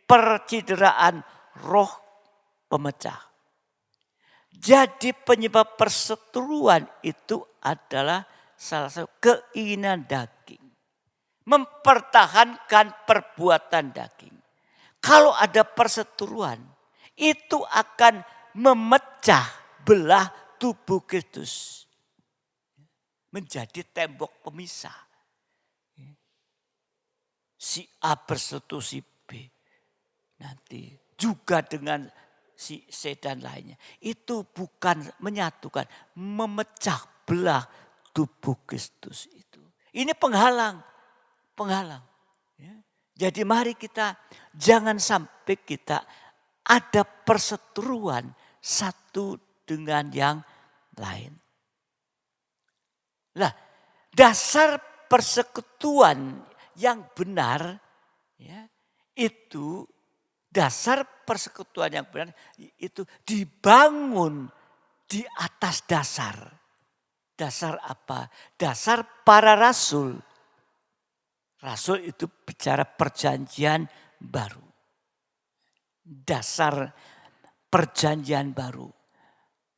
percideraan, roh pemecah. Jadi penyebab perseteruan itu adalah salah satu keinginan daging. Mempertahankan perbuatan daging. Kalau ada perseteruan, itu akan memecah belah tubuh Kristus. Menjadi tembok pemisah. Si A berseteru si B. Nanti juga dengan si C dan lainnya. Itu bukan menyatukan, memecah belah tubuh Kristus itu. Ini penghalang. Ya. Jadi mari kita jangan sampai kita ada perseteruan satu dengan yang lain. Lah, dasar persekutuan yang benar ya, itu dasar persekutuan yang benar itu dibangun di atas dasar. Dasar apa? Dasar para rasul. Rasul itu bicara perjanjian baru. Dasar perjanjian baru.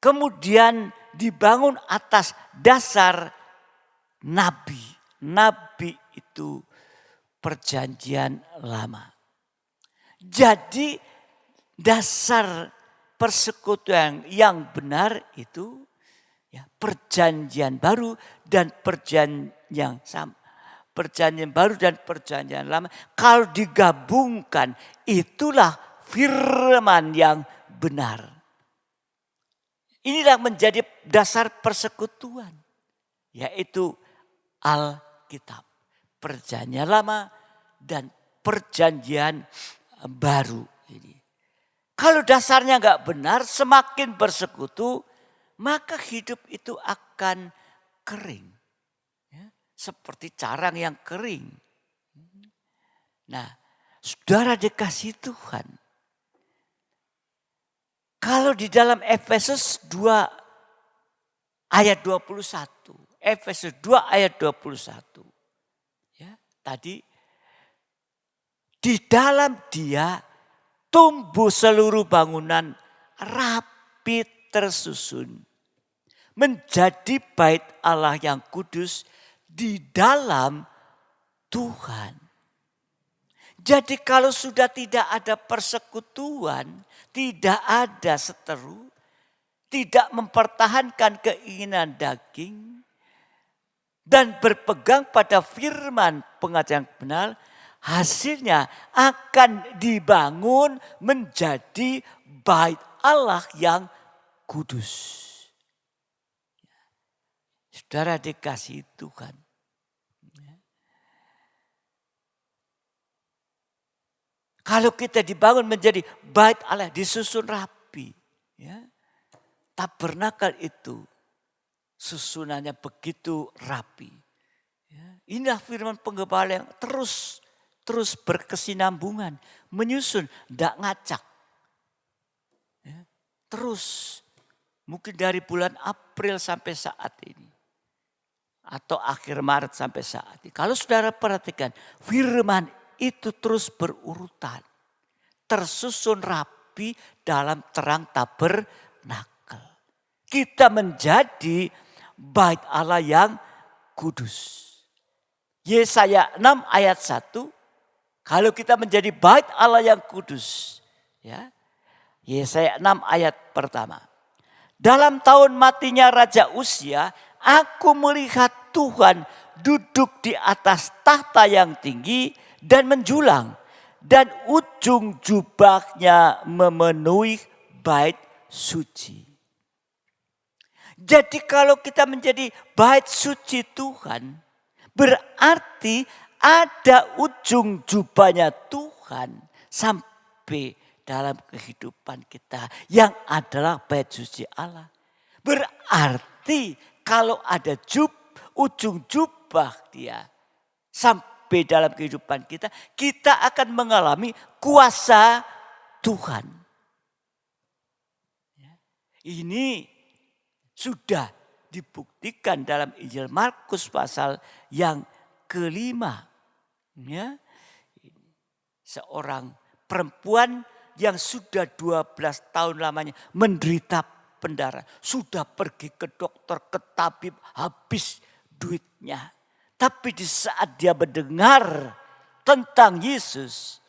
Kemudian dibangun atas dasar nabi. Nabi itu perjanjian lama. Jadi dasar persekutuan yang benar itu ya, perjanjian baru dan perjanjian sama. Perjanjian baru dan perjanjian lama. Kalau digabungkan itulah firman yang benar. Inilah menjadi dasar persekutuan. Yaitu Alkitab. Perjanjian lama dan perjanjian baru. Kalau dasarnya enggak benar, semakin bersekutu, maka hidup itu akan kering. Ya, seperti carang yang kering. Nah, saudara dikasih Tuhan. Kalau di dalam Efesus 2 ayat 21. Efesus 2 ayat 21. Ya, tadi di dalam dia tumbuh seluruh bangunan rapi tersusun. Menjadi bait Allah yang kudus di dalam Tuhan. Jadi kalau sudah tidak ada persekutuan, tidak ada seteru, tidak mempertahankan keinginan daging, dan berpegang pada firman pengajaran benar, hasilnya akan dibangun menjadi bait Allah yang kudus. Saudara dikasih Tuhan. Kalau kita dibangun menjadi bait Allah, disusun rapi. Ya. Tabernakel itu susunannya begitu rapi. Ya. Inilah firman penggembala yang terus berkesinambungan. Menyusun, tidak ngacak. Ya. Terus, mungkin dari bulan April sampai saat ini. atau akhir Maret sampai saat ini. Kalau saudara perhatikan, firman itu terus berurutan. Tersusun rapi dalam terang tabernakel. Kita menjadi bait Allah yang kudus. Yesaya 6 ayat 1. Kalau kita menjadi bait Allah yang kudus. Ya, Yesaya 6 ayat pertama. Dalam tahun matinya Raja Uzia, aku melihat Tuhan duduk di atas tahta yang tinggi dan menjulang. Dan ujung jubahnya memenuhi bait suci. Jadi kalau kita menjadi bait suci Tuhan, berarti ada ujung jubahnya Tuhan sampai dalam kehidupan kita yang adalah bait suci Allah. Berarti kalau ada ujung jubah dia sampai dalam kehidupan kita, kita akan mengalami kuasa Tuhan. Ini sudah dibuktikan dalam Injil Markus pasal yang kelima. Ya. Seorang perempuan yang sudah 12 tahun lamanya menderita pendarahan. Sudah pergi ke dokter, ke tabib, habis duitnya. Tapi di saat dia mendengar tentang Yesus,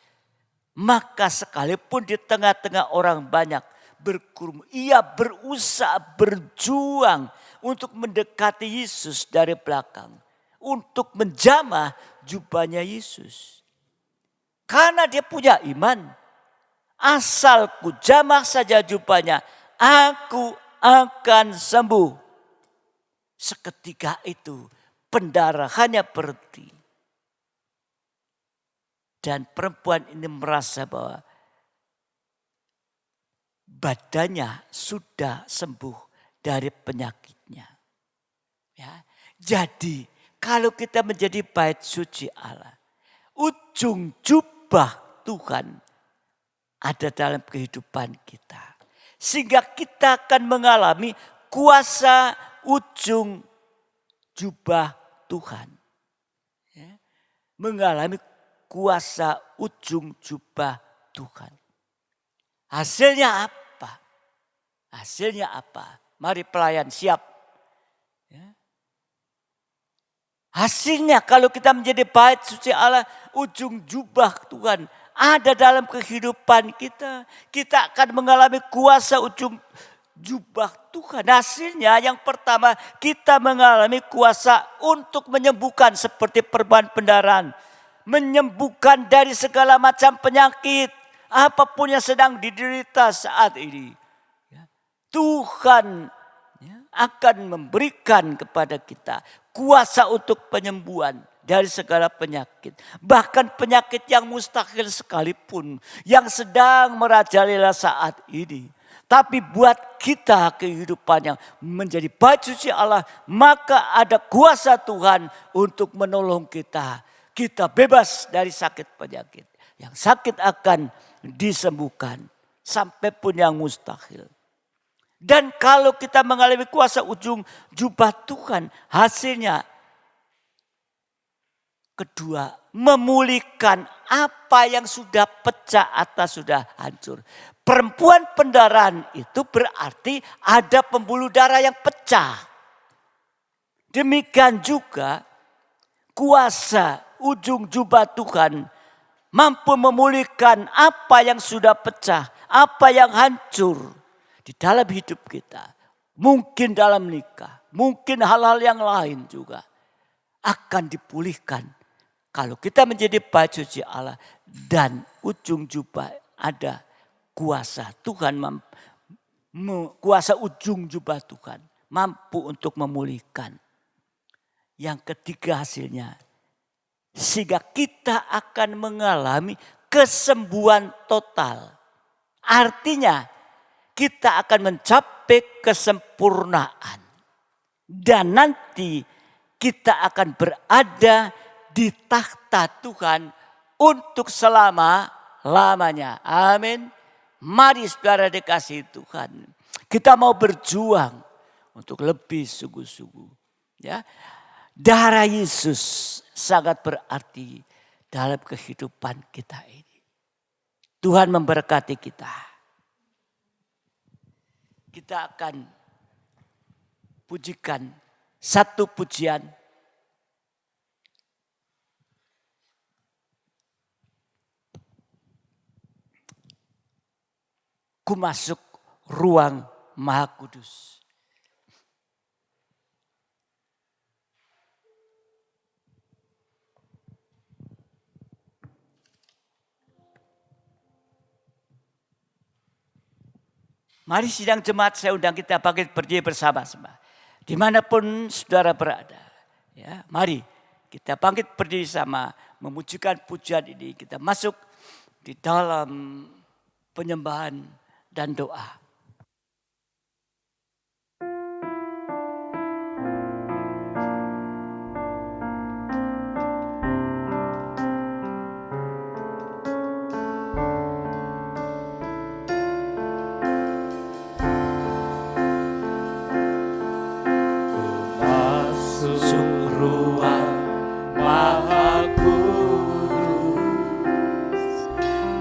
maka sekalipun di tengah-tengah orang banyak berkerumun, ia berusaha berjuang untuk mendekati Yesus dari belakang. Untuk menjamah jubahnya Yesus. Karena dia punya iman. Asal ku jamah saja jubahnya, aku akan sembuh. Seketika itu pendarahannya berhenti. Dan perempuan ini merasa bahwa badannya sudah sembuh dari penyakitnya. Ya. Jadi kalau kita menjadi bait suci Allah, ujung jubah Tuhan ada dalam kehidupan kita. Sehingga kita akan mengalami kuasa ujung jubah Tuhan. Ya. Mengalami kuasa ujung jubah Tuhan. Hasilnya apa? Hasilnya apa? Mari pelayan siap. Ya. Hasilnya kalau kita menjadi bait suci Allah, ujung jubah Tuhan ada dalam kehidupan kita. Kita akan mengalami kuasa ujung jubah Tuhan. Hasilnya yang pertama, kita mengalami kuasa untuk menyembuhkan seperti perban pendarahan. Menyembuhkan dari segala macam penyakit. Apapun yang sedang diderita saat ini. Tuhan akan memberikan kepada kita kuasa untuk penyembuhan dari segala penyakit. Bahkan penyakit yang mustahil sekalipun. Yang sedang merajalela saat ini. Tapi buat kita kehidupan yang menjadi bait suci Allah. Maka ada kuasa Tuhan untuk menolong kita. Kita bebas dari sakit penyakit. Yang sakit akan disembuhkan. Sampai pun yang mustahil. Dan kalau kita mengalami kuasa ujung jubah Tuhan, hasilnya kedua, memulihkan apa yang sudah pecah atau sudah hancur. Perempuan pendarahan itu berarti ada pembuluh darah yang pecah. Demikian juga kuasa ujung jubah Tuhan mampu memulihkan apa yang sudah pecah, apa yang hancur. Di dalam hidup kita, mungkin dalam nikah, mungkin hal-hal yang lain juga akan dipulihkan. Kalau kita menjadi bait suci Allah dan ujung jubah ada kuasa Tuhan, kuasa ujung jubah Tuhan mampu untuk memulihkan. Yang ketiga hasilnya, sehingga kita akan mengalami kesembuhan total. Artinya, kita akan mencapai kesempurnaan. Dan nanti kita akan berada di takhta Tuhan untuk selama-lamanya. Amin. Mari saudara dikasihi Tuhan. Kita mau berjuang untuk lebih sungguh-sungguh. Ya. Darah Yesus sangat berarti dalam kehidupan kita ini. Tuhan memberkati kita. Kita akan pujikan satu pujian. Ku masuk ruang Maha Kudus. Mari sidang jemaat, saya undang kita bangkit berdiri bersama-sama. Dimanapun saudara berada. Ya, mari kita bangkit berdiri sama memujikan pujian ini. Kita masuk di dalam penyembahan dan doa.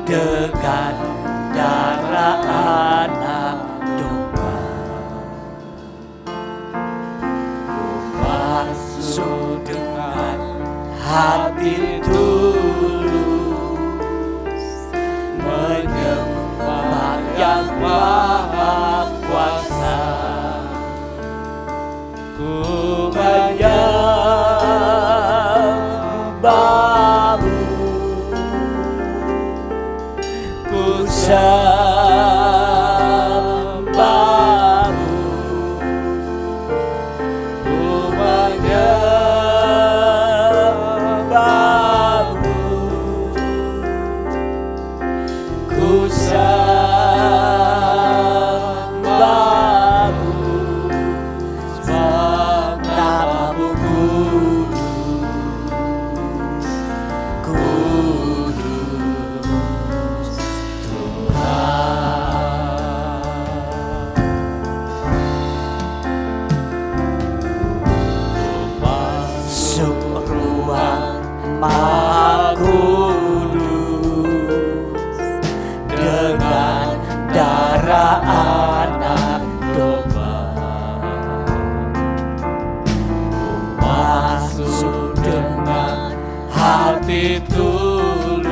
Dengan darah anak domba, masuk dengan hati tulus, menyembah yang Maha Kuasa. Ku menyembahmu, sembahmu, ku menyembahmu, ku sembahmu, sebab namamu Maha Kudus, dengan darah anak domba. Masuk dengan hati tulus,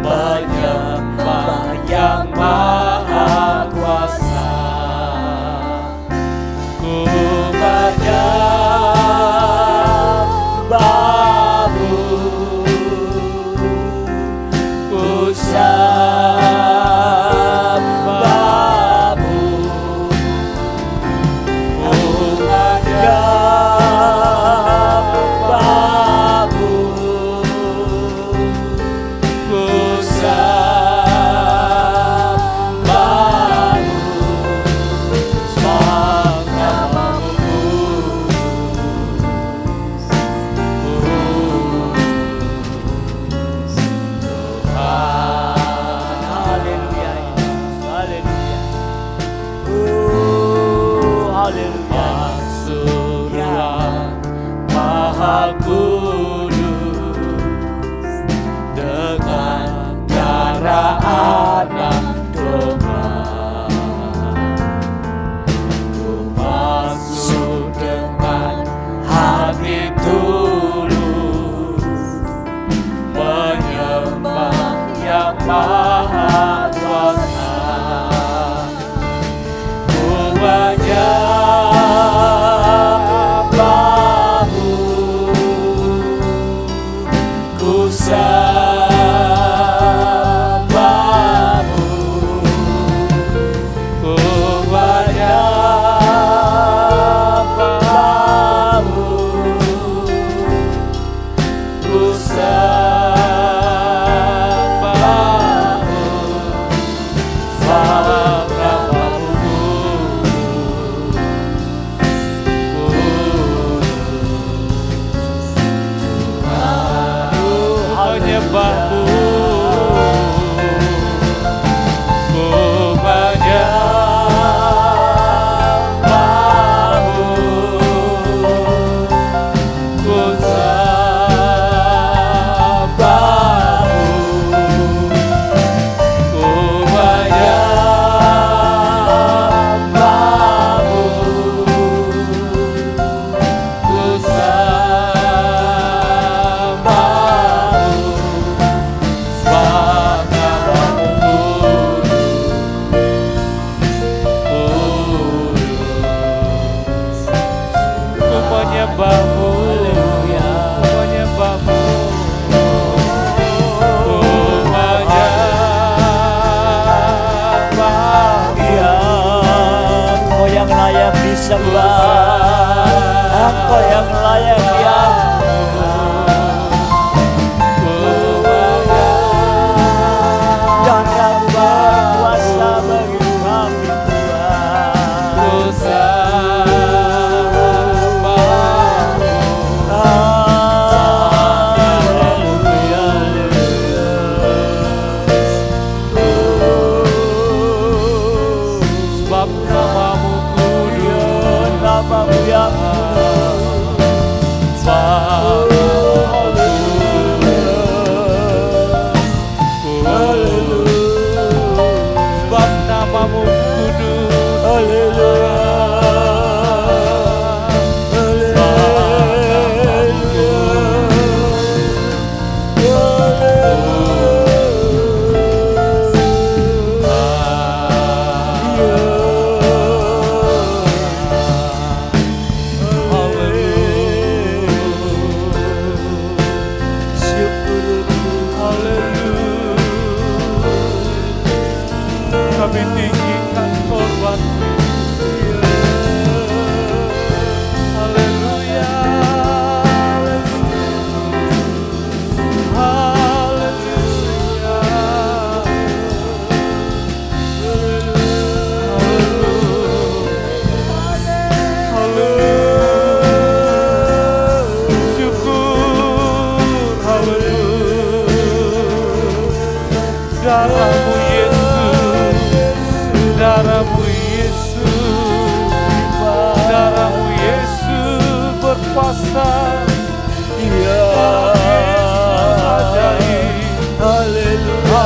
menyembah yang Maha Kuasa. Ku menyembahmu, ku sembahmu, ku menyembahmu, ku sembahmu, sebab namamu Maha Kudus, dengan darah anak domba. Ku masuk dengan hati tulus, menyembah yang Maha Kuasa. Ku menyembahmu, ku sembahmu, ku menyembahmu, ku sembahmu, Tuhan, Engkau yang layak dan yang berkuasa bagi kami Tuhan. Sebab namamu kudus, Namamu yang sebab namamu kudus. Kami tinggikan korban-Mu. Haleluya. Haleluya. Syukur. Haleluya. Darah-Mu Darah-Mu Yesus, darah-Mu Yesus berkuasa, Yesus ajaib. Haleluya,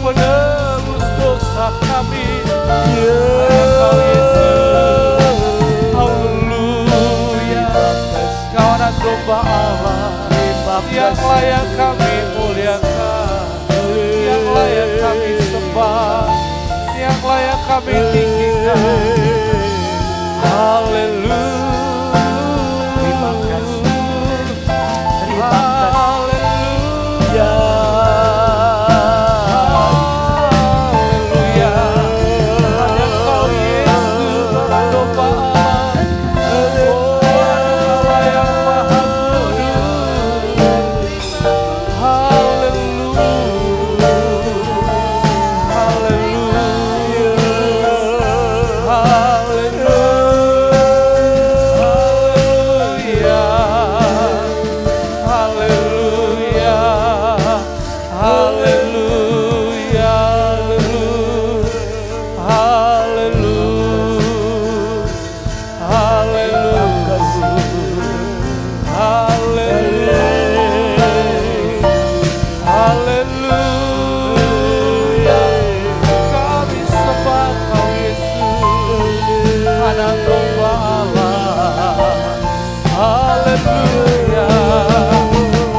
penebus dosa kami. Engkau Yesus, haleluya. Kau anak domba Allah yang layak kami muliakan, yang layak kami sembah, yang layak kami tinggikan. Haleluya. terima kasih, terima kasih.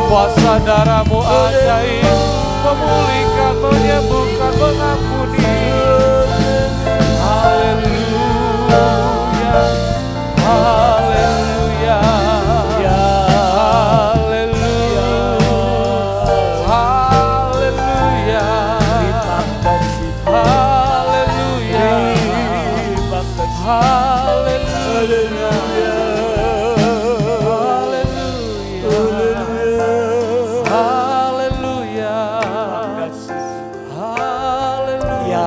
Kuasa darah-Mu ajaib, memulihkan, menyembuhkan, mengampuni. Haleluya, haleluya, haleluya, haleluya, haleluya, haleluya.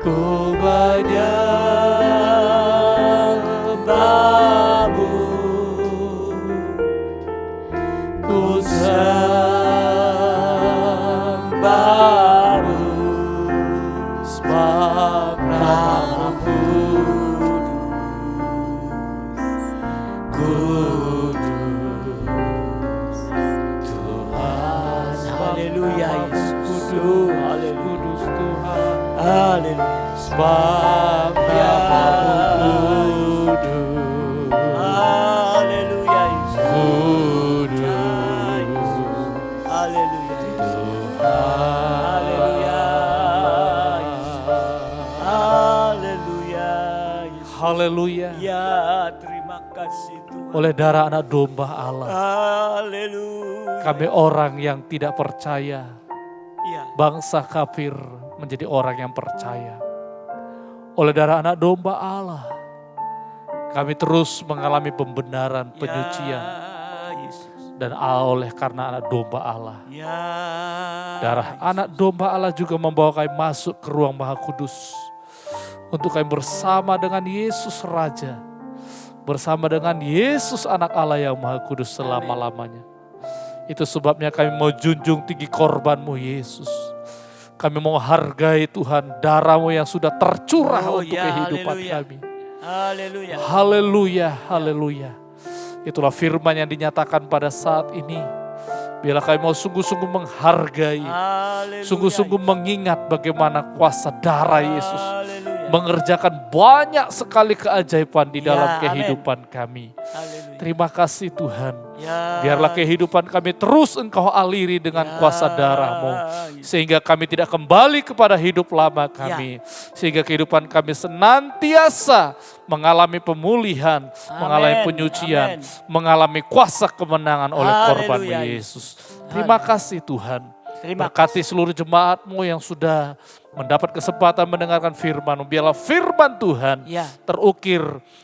ku menyembahmu, ku sembahmu, sebab namamu kudus, Tuhan. Haleluya Yesus, Kudus Tuhan. haleluya. Sebab namamu kudus. Haleluya Yesus, Kudus. haleluya Yesus, haleluya Yesus, haleluya Yesus. Haleluya. Ya, terima kasih Tuhan. Oleh darah anak domba Allah, Haleluya. kami orang yang tidak percaya, Ya, bangsa kafir menjadi orang yang percaya. Oleh darah anak domba Allah, kami terus mengalami pembenaran, penyucian. ya, Yesus. Dan oleh karena anak domba Allah, Ya, darah anak domba Allah juga membawa kami masuk ke ruang Maha Kudus. Untuk kami bersama dengan Yesus Raja, bersama dengan Yesus anak Allah yang Maha Kudus selama-lamanya. Itu sebabnya kami mau junjung tinggi korban-Mu Yesus. Kami mau hargai Tuhan darah-Mu yang sudah tercurah Oh, untuk ya, kehidupan haleluya. kami. haleluya. Haleluya, haleluya. Itulah firman yang dinyatakan pada saat ini. Biarlah kami mau sungguh-sungguh menghargai, Haleluya. sungguh-sungguh mengingat bagaimana kuasa darah Yesus Haleluya. mengerjakan banyak sekali keajaiban di Ya, dalam amin. kehidupan kami. Haleluya. Terima kasih Tuhan. Ya, Biarlah kehidupan kami terus Engkau aliri dengan kuasa darah-Mu. Yesus. Sehingga kami tidak kembali kepada hidup lama kami. Sehingga kehidupan kami senantiasa mengalami pemulihan, mengalami penyucian, amin. mengalami kuasa kemenangan oleh korban Haleluya, Yesus. Terima kasih Tuhan. Terima Berkati seluruh jemaat-Mu yang sudah mendapat kesempatan mendengarkan firman-Mu. Biarlah firman Tuhan Ya. terukir,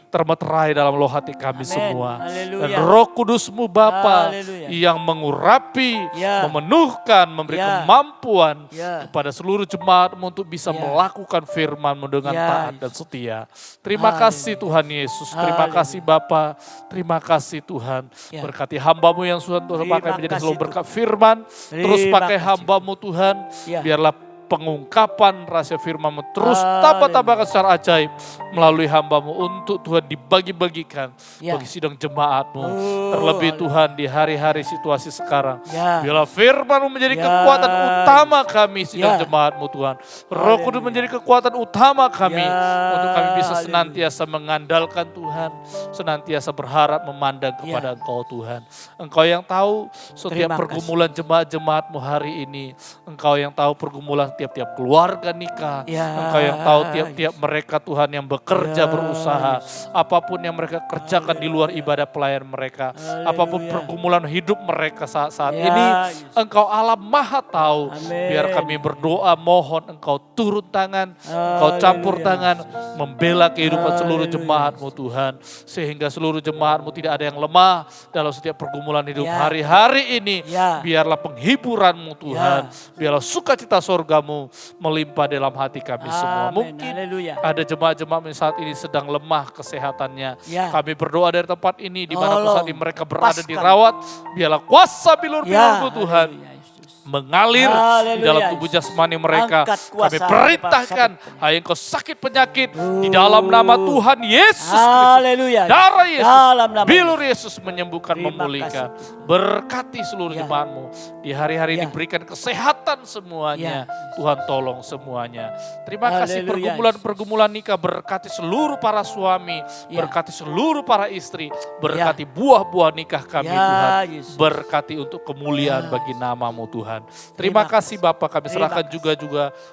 termeterai dalam loh hati kami Amin. semua. Haleluya. Dan Roh Kudus-Mu Bapa Haleluya. yang mengurapi, Ya. memenuhkan, memberi Ya. kemampuan Ya. kepada seluruh jemaat-Mu untuk bisa Ya. melakukan firman-Mu dengan Ya. taat dan setia. Terima Haleluya. kasih Tuhan Yesus. Terima Haleluya. kasih Bapa. Terima kasih Tuhan. Ya. Berkati hamba-Mu yang sudah Tuhan Terima pakai menjadi kasih, selalu berkat firman. Terus Terima pakai kasih. hamba-Mu Tuhan. Ya. Biarlah pengungkapan rahasia firman-Mu terus Haleluya. tambah-tambahkan secara ajaib melalui hamba-Mu untuk Tuhan dibagi-bagikan Ya. bagi sidang jemaat-Mu. Oh, Terlebih haleluya. Tuhan di hari-hari situasi sekarang. Ya. Biarlah firman-Mu menjadi Ya. kekuatan utama kami sidang Ya. jemaat-Mu Tuhan. Roh Haleluya. Kudus menjadi kekuatan utama kami Ya. untuk kami bisa Haleluya. senantiasa mengandalkan Tuhan, senantiasa berharap memandang kepada Ya. Engkau Tuhan. Engkau yang tahu setiap Terima pergumulan jemaat-jemaat-Mu hari ini. Engkau yang tahu pergumulan tiap-tiap keluarga nikah. Ya. Engkau yang tahu tiap-tiap mereka Tuhan yang bekerja, Ya. berusaha. Apapun yang mereka kerjakan di luar ibadah pelayan mereka. Apapun Haleluya. pergumulan hidup mereka saat-saat Ya, ini. Yesus. Engkau Allah Maha tahu. Amin. Biar kami berdoa mohon Engkau turun tangan. Engkau campur Haleluya. tangan. Membela kehidupan seluruh Haleluya. jemaat-Mu Tuhan. Sehingga seluruh jemaat-Mu tidak ada yang lemah dalam setiap pergumulan hidup Ya. hari-hari ini. Ya. Biarlah penghiburan-Mu Tuhan. Biarlah sukacita sorga-Mu melimpah dalam hati kami semua. Amin. Mungkin Haleluya. ada jemaat-jemaat yang saat ini sedang lemah kesehatannya. Ya. Kami berdoa dari tempat ini di mana Tolong saat ini mereka berada lepaskan. dirawat. Biarlah kuasa bilur-bilur-Mu Ya. Tuhan Haleluya, Yesus. mengalir di Haleluya, dalam tubuh Yesus. jasmani mereka. Angkat kuasa Kami perintahkan, sakit hai engkau sakit penyakit di dalam nama Tuhan Yesus Kristus. Haleluya. Darah Yesus, Dalam nama bilur Yesus menyembuhkan, Terima memulihkan. kasih, Berkati seluruh Ya. jemaat-Mu. Di hari-hari ini Ya. berikan kesehatan semuanya. Tuhan tolong semuanya. Terima kasih Haleluya, pergumulan-pergumulan nikah. Berkati seluruh para suami. Ya. Berkati seluruh para istri. Berkati buah-buah nikah kami Ya, Tuhan. Yesus. Berkati untuk kemuliaan Ya, bagi nama-Mu Tuhan. Terima kasih Bapak, kami Terima serahkan juga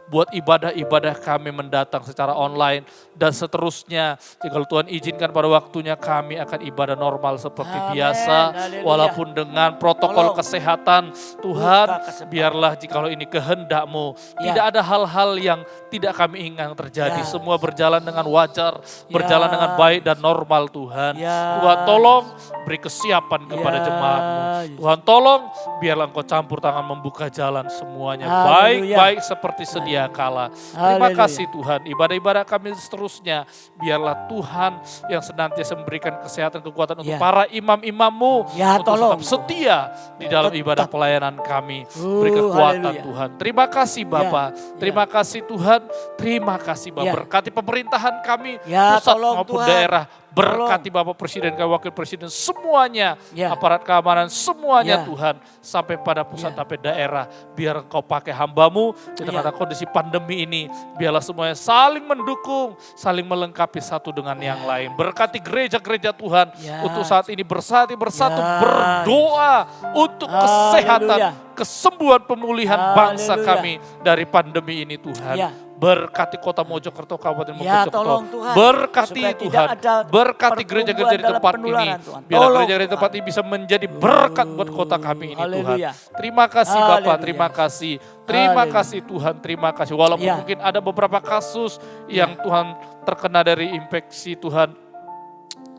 buat ibadah-ibadah kami mendatang secara online dan seterusnya. Jika Tuhan izinkan pada waktunya kami akan ibadah normal seperti Amin. biasa. Haleluya. Walaupun dengan protokol Tolong. kesehatan Tuhan, Buka kesempatan. biarlah jikalau ini kehendak-Mu. Ya. Tidak ada hal-hal yang tidak kami ingat terjadi. Ya. Semua berjalan dengan wajar, berjalan Ya. dengan baik dan normal Tuhan. Ya. Tuhan tolong beri kesiapan kepada Ya. jemaat-Mu. Tuhan tolong biarlah Engkau campur tangan membuka buka jalan semuanya Haleluya. baik-baik seperti sedia kala. Terima Haleluya. kasih Tuhan, ibadah-ibadah kami seterusnya biarlah Tuhan yang senantiasa memberikan kesehatan kekuatan untuk Ya. para imam-imam-Mu Ya, untuk tolong. tetap setia di dalam Tetap. ibadah pelayanan kami. Beri kekuatan haleluya. Tuhan. Terima kasih Bapa, terima kasih Tuhan, terima kasih Bapa. Ya. Berkati pemerintahan kami, Ya, pusat tolong maupun Tuhan. daerah. Berkati Bapak Presiden, Wakil Presiden, semuanya, Ya. aparat keamanan, semuanya Ya. Tuhan. Sampai pada pusat Ya. sampai daerah, biar Engkau pakai hamba-Mu di tengah-tengah kondisi pandemi ini. Biarlah semuanya saling mendukung, saling melengkapi satu dengan yang lain. Berkati gereja-gereja Tuhan Ya. untuk saat ini bersatu Ya. berdoa untuk kesehatan, Haleluya. kesembuhan, pemulihan bangsa Haleluya. kami dari pandemi ini Tuhan. Ya. Berkati kota Mojokerto, Kabupaten Ya, Mojokerto. tolong Tuhan. Berkati Supaya tidak Tuhan. ada Berkati gereja-gereja di pertumbuhan tempat dalam ini. penularan, Tuhan. Biar Tolong, gereja-gereja di tempat ini bisa menjadi berkat buat kota kami ini Haleluya. Tuhan. Terima kasih Bapak, Haleluya. terima kasih. Terima Haleluya. kasih Tuhan, terima kasih. Walaupun Ya. mungkin ada beberapa kasus yang Tuhan terkena dari infeksi Tuhan,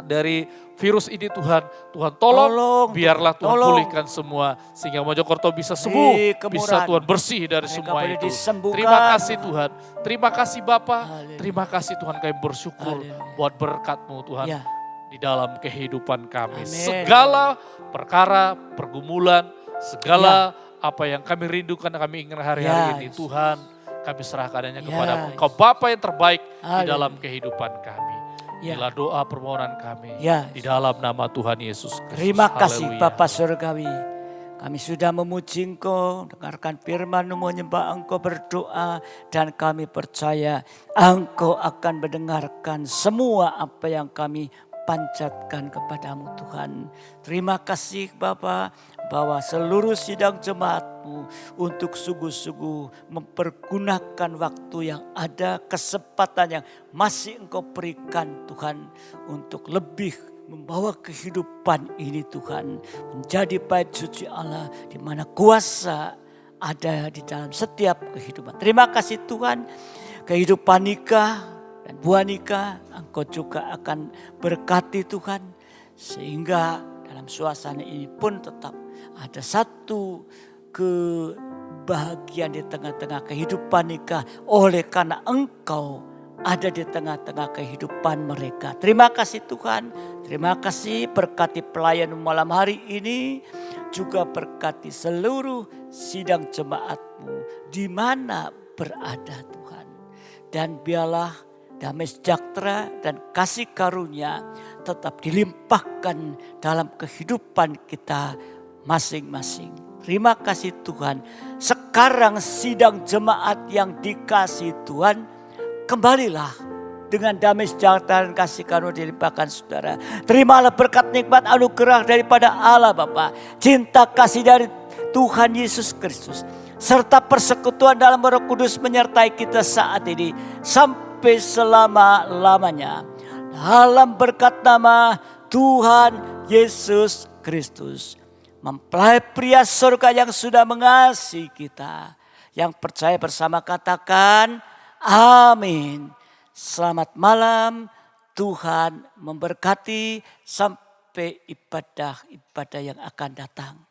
dari virus ini Tuhan. Tuhan tolong, biarlah Tuhan tolong. pulihkan semua. Sehingga Mojokerto bisa sembuh, kemurahan. bisa Tuhan bersih dari Mereka semua boleh itu. disembuhkan. Terima kasih Tuhan, terima kasih Bapak, Haleluya. terima kasih Tuhan kami bersyukur Haleluya. buat berkat-Mu Tuhan Ya. di dalam kehidupan kami. Amin. Segala perkara, pergumulan, segala apa yang kami rindukan, kami ingin hari-hari ini Yes. Tuhan, kami serahkan hanya Yes. kepada Engkau Bapa yang terbaik di Haleluya. dalam kehidupan kami. Ya. Inilah doa permohonan kami Yes. di dalam nama Tuhan Yesus Kristus. Terima kasih Haleluya. Bapa Surgawi. Kami sudah memuji Engkau, dengarkan firman-Mu, menyembah Engkau, berdoa. Dan kami percaya Engkau akan mendengarkan semua apa yang kami panjatkan kepadamu Tuhan. Terima kasih Bapa, bahwa seluruh sidang jemaat-Mu untuk sungguh-sungguh mempergunakan waktu yang ada, kesempatan yang masih Engkau berikan Tuhan untuk lebih membawa kehidupan ini Tuhan menjadi bait suci Allah di mana kuasa ada di dalam setiap kehidupan. Terima kasih Tuhan, kehidupan nikah dan buah nikah Engkau juga akan berkati Tuhan, sehingga dalam suasana ini pun tetap ada satu kebahagiaan di tengah-tengah kehidupan nikah oleh karena Engkau ada di tengah-tengah kehidupan mereka. Terima kasih Tuhan, terima kasih berkati pelayan malam hari ini, juga berkati seluruh sidang jemaat-Mu di mana berada Tuhan. Dan biarlah damai sejahtera dan kasih karunia tetap dilimpahkan dalam kehidupan kita masing-masing. Terima kasih Tuhan. Sekarang sidang jemaat yang dikasih Tuhan, kembalilah dengan damai sejahtera dan kasih karunia dilimpahkan saudara. Terimalah berkat nikmat anugerah daripada Allah Bapa, cinta kasih dari Tuhan Yesus Kristus, serta persekutuan dalam Roh Kudus menyertai kita saat ini sampai selama-lamanya. Dalam berkat nama Tuhan Yesus Kristus. Mempelai pria surga yang sudah mengasihi kita. Yang percaya bersama katakan amin. Selamat malam, Tuhan memberkati sampai ibadah-ibadah yang akan datang.